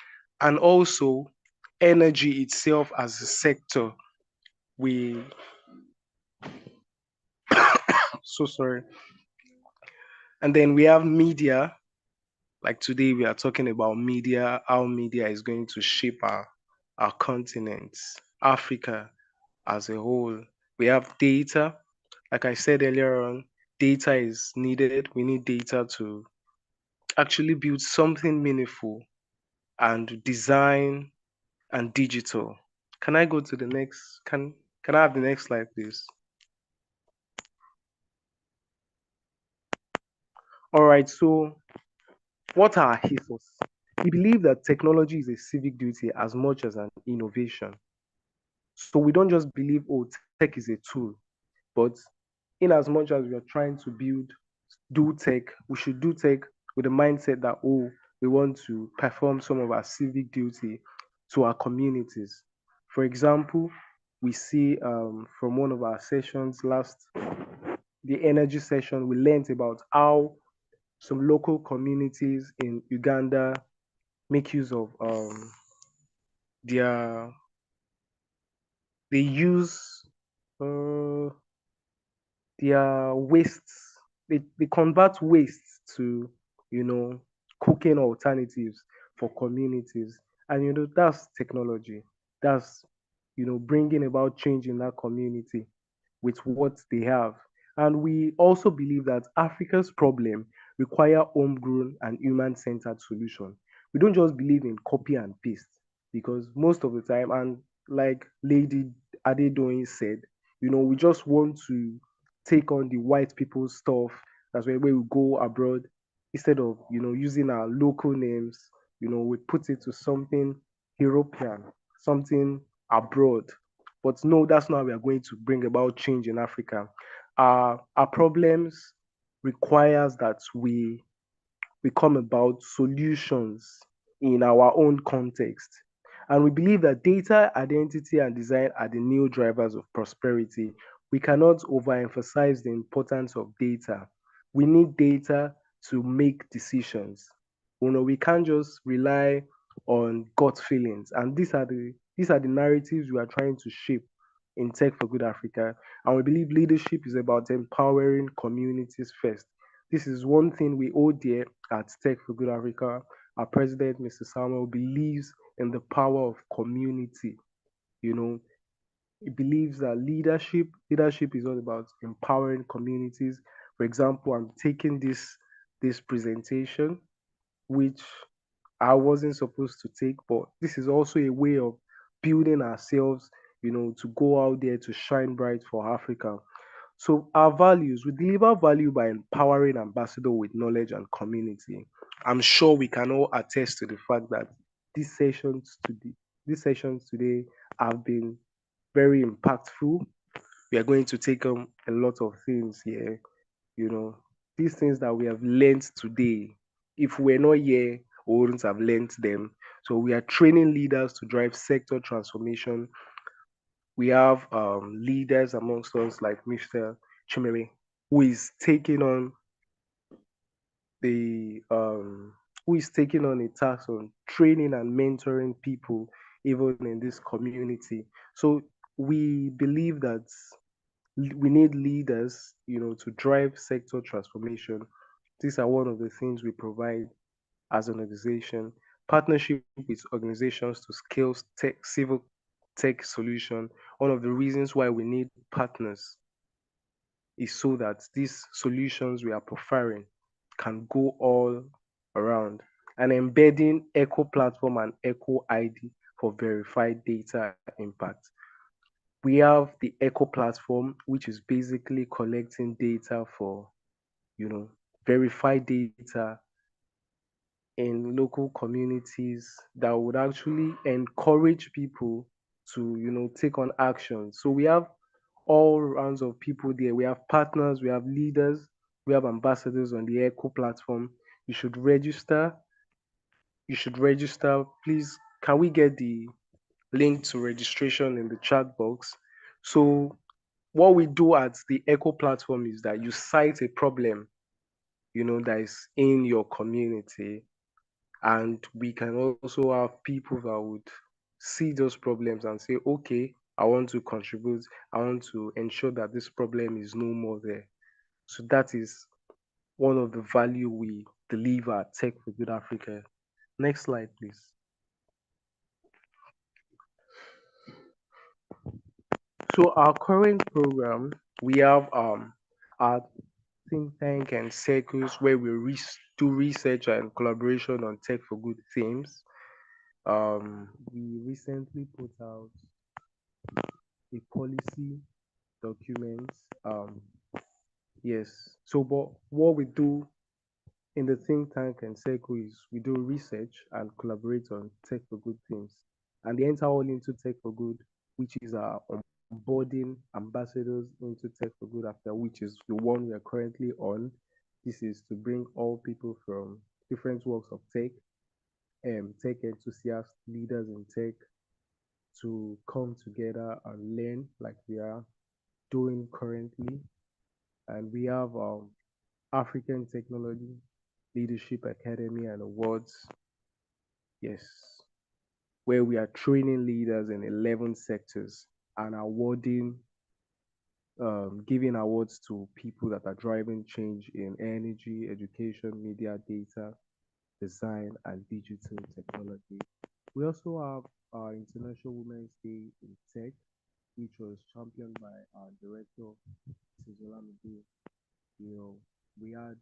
And also energy itself as a sector, we, so sorry. And then we have media. Like today, we are talking about media, how media is going to shape our continent, Africa as a whole. We have data. Like I said earlier on, data is needed. We need data to actually build something meaningful and design and digital. Can I go to the next? Can I have the next slide, please? All right. So, what are ethos? We believe that technology is a civic duty as much as an innovation. So we don't just believe, oh, tech is a tool, but in as much as we are trying to do tech, we should do tech with the mindset that, oh, we want to perform some of our civic duty to our communities. For example, we see from one of our sessions the energy session, we learned about how some local communities in Uganda make use of their, they use uh, their wastes, they convert wastes to, cooking alternatives for communities. And, that's technology. That's, bringing about change in that community with what they have. And we also believe that Africa's problem require homegrown and human-centered solution. We don't just believe in copy and paste because most of the time, and like Lady Adedoyin said, we just want to take on the white people's stuff. That's why when we go abroad, instead of using our local names, we put it to something European, something abroad. But no, that's not how we are going to bring about change in Africa. Our problems requires that we come about solutions in our own context. And we believe that data, identity, and design are the new drivers of prosperity. We cannot overemphasize the importance of data. We need data to make decisions. We can't just rely on gut feelings. And these are the narratives we are trying to shape in Tech for Good Africa. And we believe leadership is about empowering communities first. This is one thing we hold dear at Tech for Good Africa. Our president, Mr. Samuel, believes in the power of community. He believes that leadership is all about empowering communities. For example, I'm taking this presentation, which I wasn't supposed to take, but this is also a way of building ourselves, to go out there to shine bright for Africa. So our values, we deliver value by empowering ambassador with knowledge and community. I'm sure we can all attest to the fact that these sessions today, these sessions today have been very impactful. We are going to take on a lot of things here, these things that we have learned today. If we're not here, we wouldn't have learned them. So we are training leaders to drive sector transformation. We have leaders amongst us like Mr. Chimere, who is taking on the who is taking on a task on training and mentoring people even in this community. So we believe that we need leaders, to drive sector transformation. These are one of the things we provide as an organization. Partnership with organizations to scale civil tech solution. One of the reasons why we need partners is so that these solutions we are preferring can go all around. And embedding Echo platform and Echo ID for verified data impact. We have the Echo platform, which is basically collecting data for, verified data in local communities that would actually encourage people to, take on action. So we have all rounds of people there. We have partners, we have leaders, we have ambassadors on the Echo platform. You should register. You should register. Please, can we get the link to registration in the chat box? So what we do at the Echo platform is that you cite a problem, that is in your community, and we can also have people that would see those problems and say, okay, I want to contribute. I want to ensure that this problem is no more there. So that is one of the value we deliver at Tech for Good Africa. Next slide, please. So our current program, we have our think tank and circles where we do research and collaboration on Tech for Good themes. We recently put out a policy document. Yes. So, but what we do in the think tank and circle is we do research and collaborate on Tech for Good themes, and they enter all into Tech for Good, which is our onboarding ambassadors into Tech for Good after, which is the one we are currently on. This is to bring all people from different walks of tech enthusiasts, leaders in tech, to come together and learn like we are doing currently. And we have African Technology Leadership Academy and Awards. Yes, where we are training leaders in 11 sectors and awarding, giving awards to people that are driving change in energy, education, media, data, design, and digital technology. We also have our International Women's Day in Tech, which was championed by our director, Mrs. Olamide. We had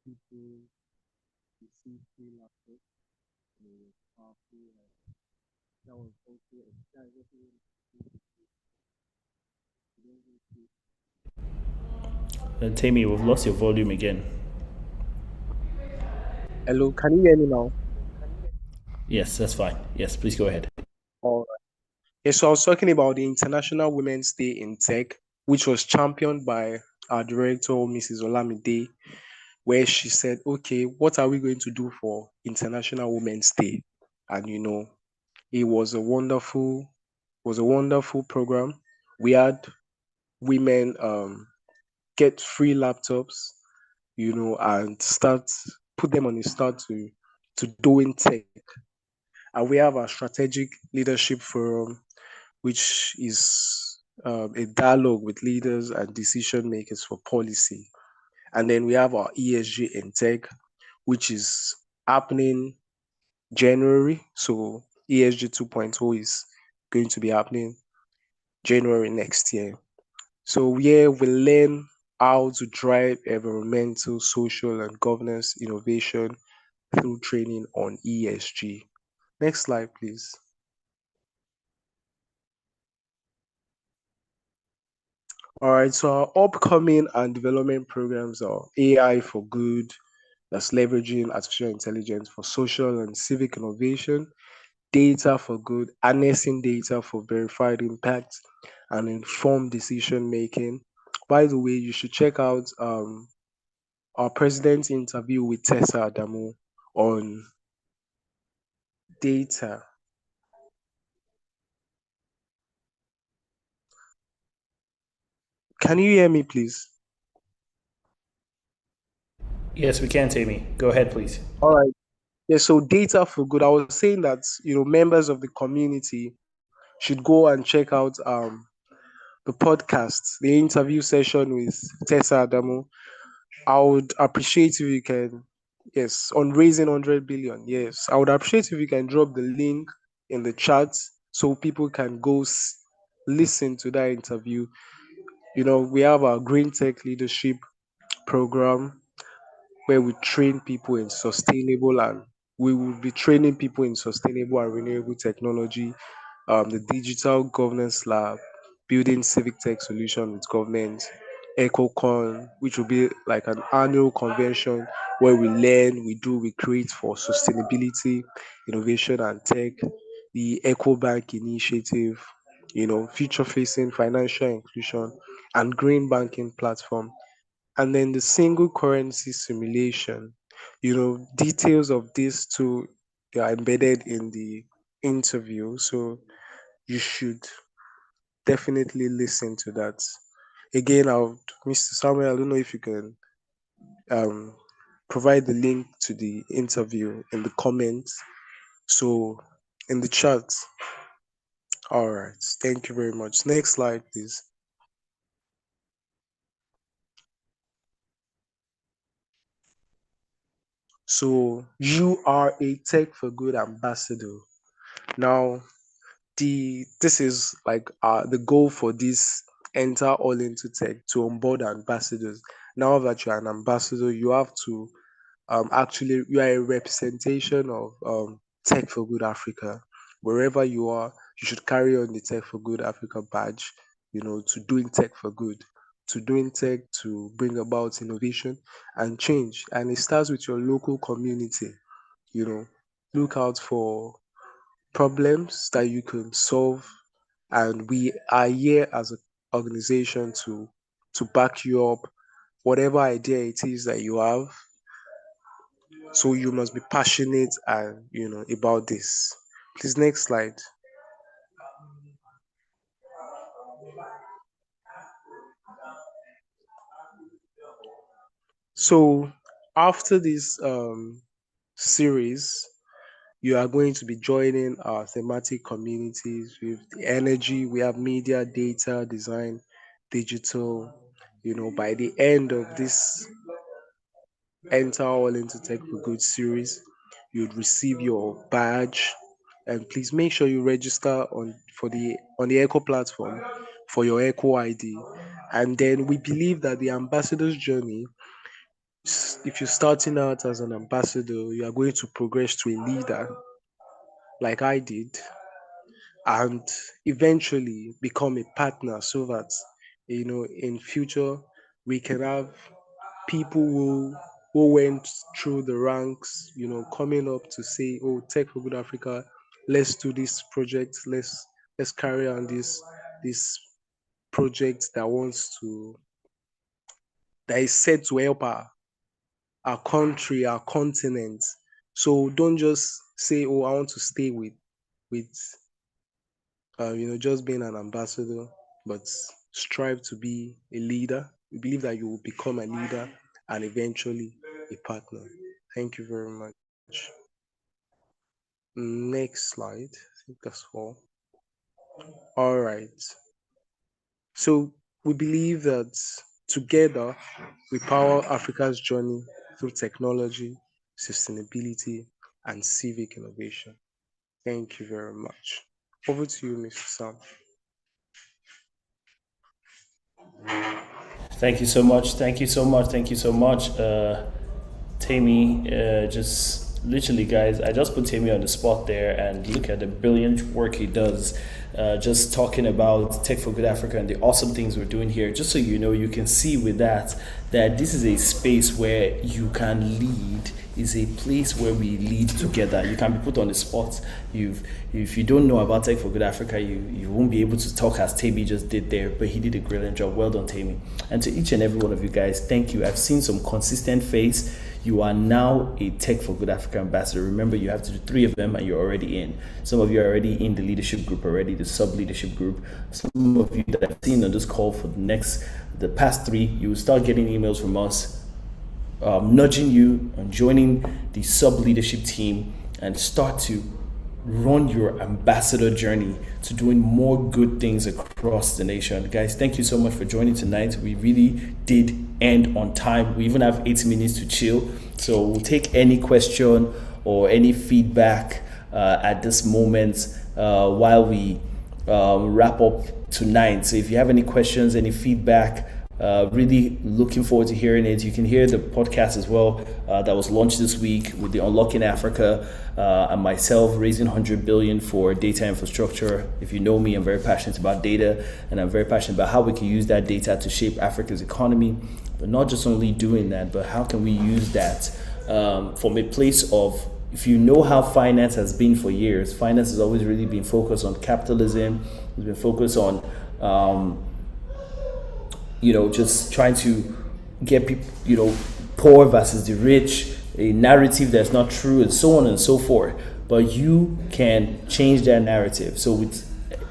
people receive free laptops, and it was powerful. And that was also that is also Tammy, we've lost your volume again. Hello, can you hear me now? Yes, that's fine. Yes, please go ahead. All right. Yeah, so I was talking about the International Women's Day in Tech, which was championed by our director, Mrs. Olamide, where she said, okay, what are we going to do for International Women's Day? And it was a wonderful program. We had women get free laptops, and put them on a start to doing tech. And we have our strategic leadership forum, which is a dialogue with leaders and decision makers for policy. And then we have our ESG in tech, which is happening January. So ESG 2.0 is going to be happening January next year. So yeah, we learn how to drive environmental, social, and governance innovation through training on ESG. Next slide, please. All right, so our upcoming and development programs are AI for Good, that's leveraging artificial intelligence for social and civic innovation, Data for Good, harnessing data for verified impact and informed decision making. By the way, you should check out our president's interview with Tessa Adamu on data. Can you hear me, please? Yes, we can, Tammy. Go ahead, please. All right. Yeah, so Data for Good. I was saying that members of the community should go and check out the podcast, the interview session with Tessa Adamu. I would appreciate if you can, yes, on raising 100 billion. Yes, I would appreciate if you can drop the link in the chat so people can go listen to that interview. We have our Green Tech Leadership program where we train people in sustainable and we will be training people in sustainable and renewable technology, the Digital Governance Lab, building civic tech solution with government, EcoCon, which will be like an annual convention where we learn, we create for sustainability, innovation, and tech. the EcoBank initiative, future-facing financial inclusion and green banking platform, and then the single currency simulation. Details of these two, they are embedded in the interview, so you should definitely listen to that. Again, Mr. Samuel, I don't know if you can um, provide the link to the interview in the comments. So, in the chat. All right. Thank you very much. Next slide, please. So, you are a Tech for Good ambassador. Now, this is like the goal for this Enter All Into Tech, to onboard ambassadors. Now that you're an ambassador, you have to actually, you are a representation of Tech for Good Africa. Wherever you are, you should carry on the Tech for Good Africa badge, to doing tech for good, to doing tech to bring about innovation and change. And it starts with your local community. Look out for problems that you can solve, and we are here as an organization to back you up, whatever idea it is that you have. So you must be passionate and about this. Please, next slide. So after this series, you are going to be joining our thematic communities with the energy. We have media, data, design, digital. By the end of this Enter All Into Tech for Good series, you'd receive your badge. And please make sure you register on the Echo platform for your Echo ID. And then we believe that the ambassador's journey, if you're starting out as an ambassador, you are going to progress to a leader, like I did, and eventually become a partner, so that in future we can have people who went through the ranks, coming up to say, oh, Tech for Good Africa, let's do this project, let's carry on this project that is set to help our country, our continent. So don't just say, oh, I want to stay with just being an ambassador, but strive to be a leader. We believe that you will become a leader and eventually a partner. Thank you very much. Next slide. I think that's all. All right. So we believe that together we power Africa's journey through technology, sustainability, and civic innovation. Thank you very much. Over to you, Mr. Sam. Thank you so much. Thank you so much. Thank you so much, Tammy. Just literally, guys, I just put Tammy on the spot there, and look at the brilliant work he does. Just talking about Tech for Good Africa and the awesome things we're doing here. Just so you know, you can see with that this is a space where you can lead. Is a place where we lead together. You can be put on the spot. If you don't know about Tech for Good Africa, you won't be able to talk as Tammy just did there, but he did a brilliant job. Well done, Tammy. And to each and every one of you guys, thank you. I've seen some consistent face. You are now a Tech for Good Africa ambassador. Remember, you have to do 3 of them and you're already in. Some of you are already in the leadership group already, the sub-leadership group. Some of you that I've seen on this call for the past 3, you will start getting emails from us nudging you and joining the sub-leadership team and start to run your ambassador journey to doing more good things across the nation. Guys, thank you so much for joining tonight. We really did end on time. We even have 80 minutes to chill. So we'll take any question or any feedback at this moment while we wrap up tonight. So if you have any questions, any feedback, really looking forward to hearing it. You can hear the podcast as well that was launched this week with the Unlocking Africa and myself raising 100 billion for data infrastructure. If you know me, I'm very passionate about data, and I'm very passionate about how we can use that data to shape Africa's economy. But not just only doing that, but how can we use that from a place of if you know how finance has been for years, finance has always really been focused on capitalism. It's been focused on, just trying to get people, poor versus the rich, a narrative that's not true, and so on and so forth. But you can change that narrative. So with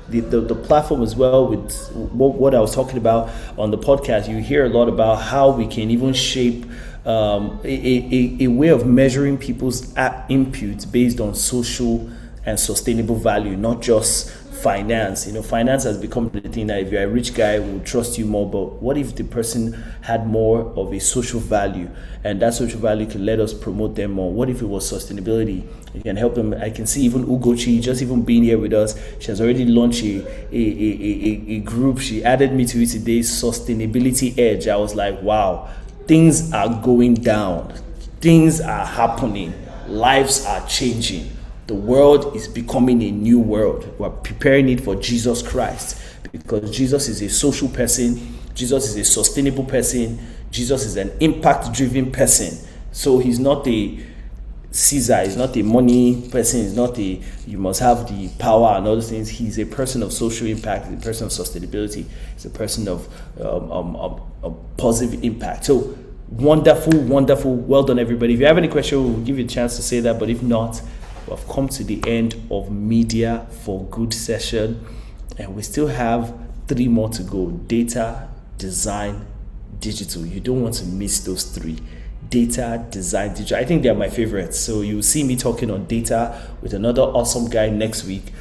the platform as well, with what I was talking about on the podcast, you hear a lot about how we can even shape a way of measuring people's inputs based on social and sustainable value, not just finance. Finance has become the thing that if you're a rich guy, we'll trust you more. But what if the person had more of a social value, and that social value can let us promote them more? What if it was sustainability? You can help them. I can see even Ugochi, just even being here with us, she has already launched a group. She added me to it today, Sustainability Edge. I was like, wow, things are going down, things are happening, lives are changing. The world is becoming a new world. We're preparing it for Jesus Christ, because Jesus is a social person, Jesus is a sustainable person, Jesus is an impact-driven person. So he's not a Caesar, he's not a money person, he's not a you must have the power and other things. He's a person of social impact, he's a person of sustainability, he's a person of positive impact. So wonderful, well done everybody. If you have any question, we'll give you a chance to say that, but if not, we've come to the end of Media for Good session, and we still have 3 more to go: data, design, digital. You don't want to miss those 3: data, design, digital. I think they're my favorites. So you'll see me talking on data with another awesome guy next week.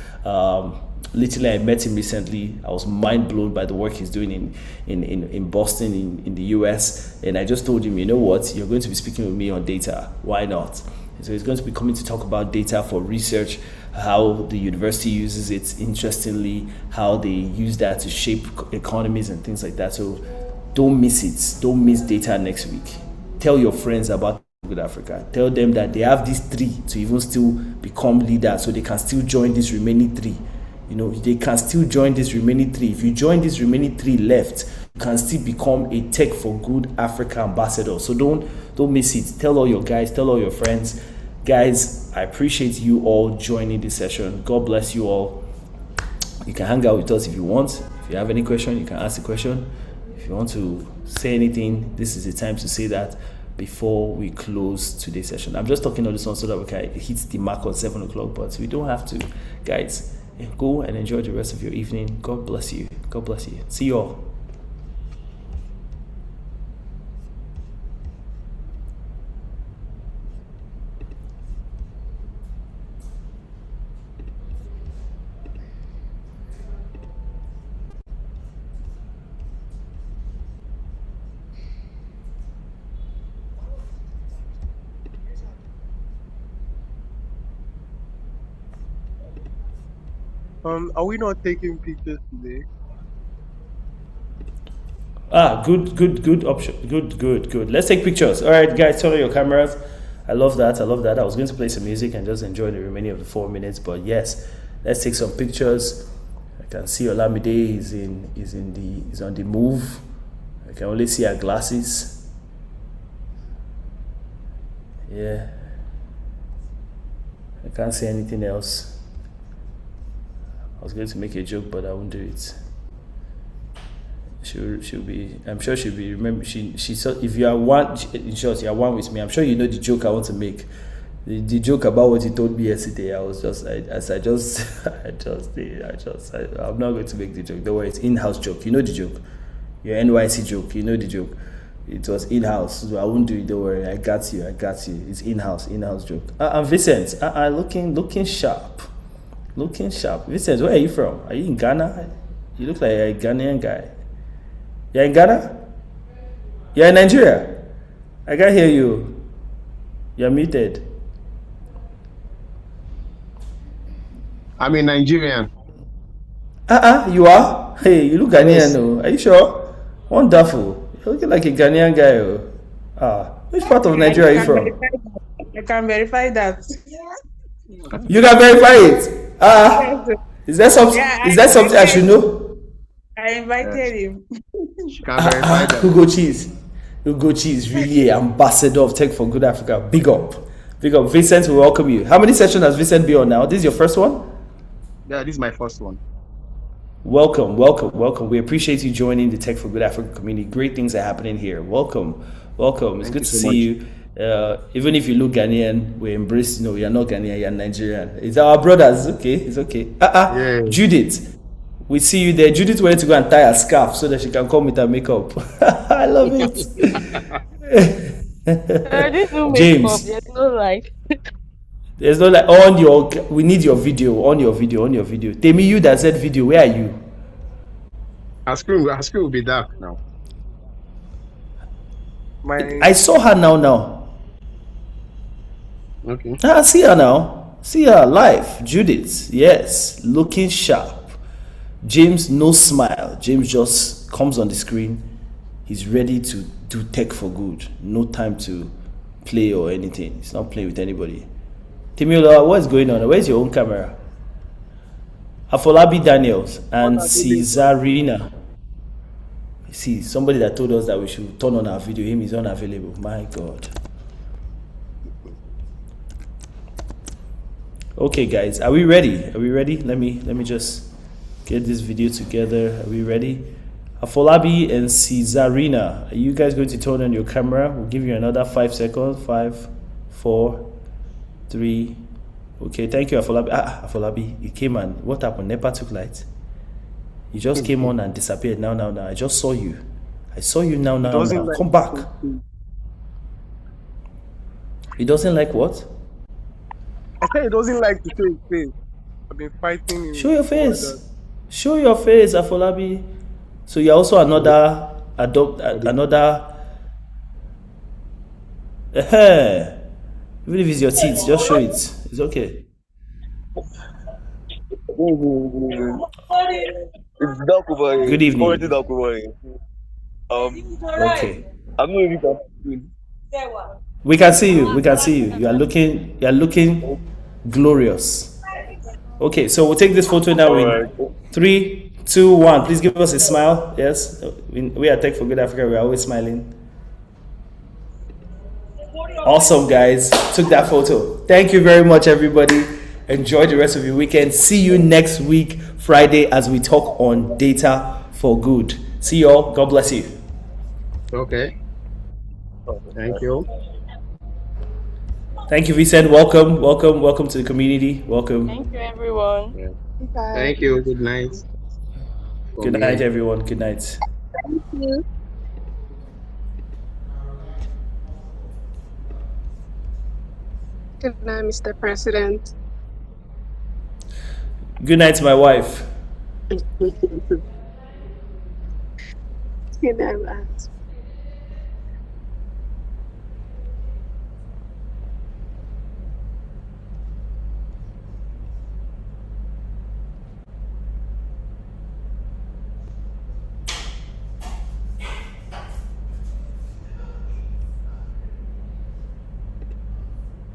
Literally, I met him recently. I was mind blown by the work he's doing in Boston, in the US. And I just told him, you know what, you're going to be speaking with me on data. Why not? So he's going to be coming to talk about data for research, how the university uses it, interestingly, how they use that to shape economies and things like that. So don't miss it. Don't miss data next week. Tell your friends about Good Africa. Tell them that they have these 3 to even still become leaders, so they can still join these remaining 3. They can still join this remaining 3. If you join this remaining 3 left, you can still become a Tech for Good Africa ambassador. So don't miss it. Tell all your guys, tell all your friends. Guys, I appreciate you all joining this session. God bless you all. You can hang out with us if you want. If you have any question, you can ask a question. If you want to say anything, this is the time to say that before we close today's session. I'm just talking on this one so that we can hit the mark on 7 o'clock, but we don't have to. Guys, go and enjoy the rest of your evening. God bless you. God bless you. See you all. Are we not taking pictures today? Good option. Good. Let's take pictures. All right, guys, turn on your cameras. I love that. I was going to play some music and just enjoy the remaining of the 4 minutes, but yes, let's take some pictures. I can see Olamide is on the move. I can only see her glasses. Yeah. I can't see anything else. I was going to make a joke, but I won't do it. She'll be. I'm sure she'll be. Remember, she saw. If you are one, in short, you are one with me. I'm sure you know the joke I want to make. The joke about what he told me yesterday. I'm not going to make the joke. Don't worry, it's in-house joke. You know the joke. Your NYC joke. You know the joke. It was in-house, so I won't do it. Don't worry. I got you. It's in-house joke. And Vincent, looking sharp. Vincent, where are you from? Are you in Ghana? You look like a Ghanaian guy. You're in Ghana? You're in Nigeria? I can't hear you. You're muted. I'm a Nigerian. You are? Hey, you look Ghanaian, though. Are you sure? Wonderful. You're looking like a Ghanaian guy. Which part of Nigeria are you from? I can verify that. You can verify it. Is that something? Is that something I should know? I invited him. She can verify that. Ugochi is really an ambassador of Tech for Good Africa. Big up. Big up. Vincent, we welcome you. How many sessions has Vincent been on now? This is your first one? Yeah, this is my first one. Welcome, welcome, welcome. We appreciate you joining the Tech for Good Africa community. Great things are happening here. Welcome, welcome. It's Thank good you to so see you. Even if you look Ghanaian, we embrace, you're not Ghanaian, you're Nigerian. It's our brothers, okay? It's okay. Yeah. Judith, we see you there. Judith went to go and tie a scarf so that she can come with her makeup. I love it. I didn't do makeup. James. There's no like. There's no like we need your video, on your video. Tell me, you that said video, where are you? Our screen will be dark now. I saw her now. Okay. I see her now. See her live. Judith, yes, looking sharp. James, no smile. James just comes on the screen. He's ready to do tech for good. No time to play or anything. He's not playing with anybody. Timiola, what is going on? Where's your own camera? Afolabi Daniels and Cesarina. See, somebody that told us that we should turn on our video, him is unavailable. My God. Okay, guys, are we ready? Are we ready? Let me just get this video together. Are we ready? Afolabi and Cesarina, are you guys going to turn on your camera? We'll give you another 5 seconds. 5, 4, 3. Okay, thank you, Afolabi. Afolabi, you came and what happened? NEPA took light. You just came on and disappeared. Now. I just saw you. I saw you now. Like Come back. It doesn't like what? I said it doesn't like to show his face. I've been fighting. Show your face. Show your face, Afolabi. So you're also another even if it's your teeth, just show it. It's okay. It's dark over here. Good evening. It's already dark over here. Okay. I don't know if you can see me. We can see you. You are looking glorious. Okay, so we'll take this photo now in 3, 2, 1. Please give us a smile. Yes. We are Tech for Good Africa. We are always smiling. Awesome, guys. Took that photo. Thank you very much, everybody. Enjoy the rest of your weekend. See you next week, Friday, as we talk on data for good. See you all. God bless you. Okay. Thank you. Thank you, Vincent. Welcome to the community. Welcome. Thank you, everyone. Yeah. Thank you. Good night. Good night, everyone. Good night. Thank you. Good night, Mr. President. Good night to my wife. Good night, Matt.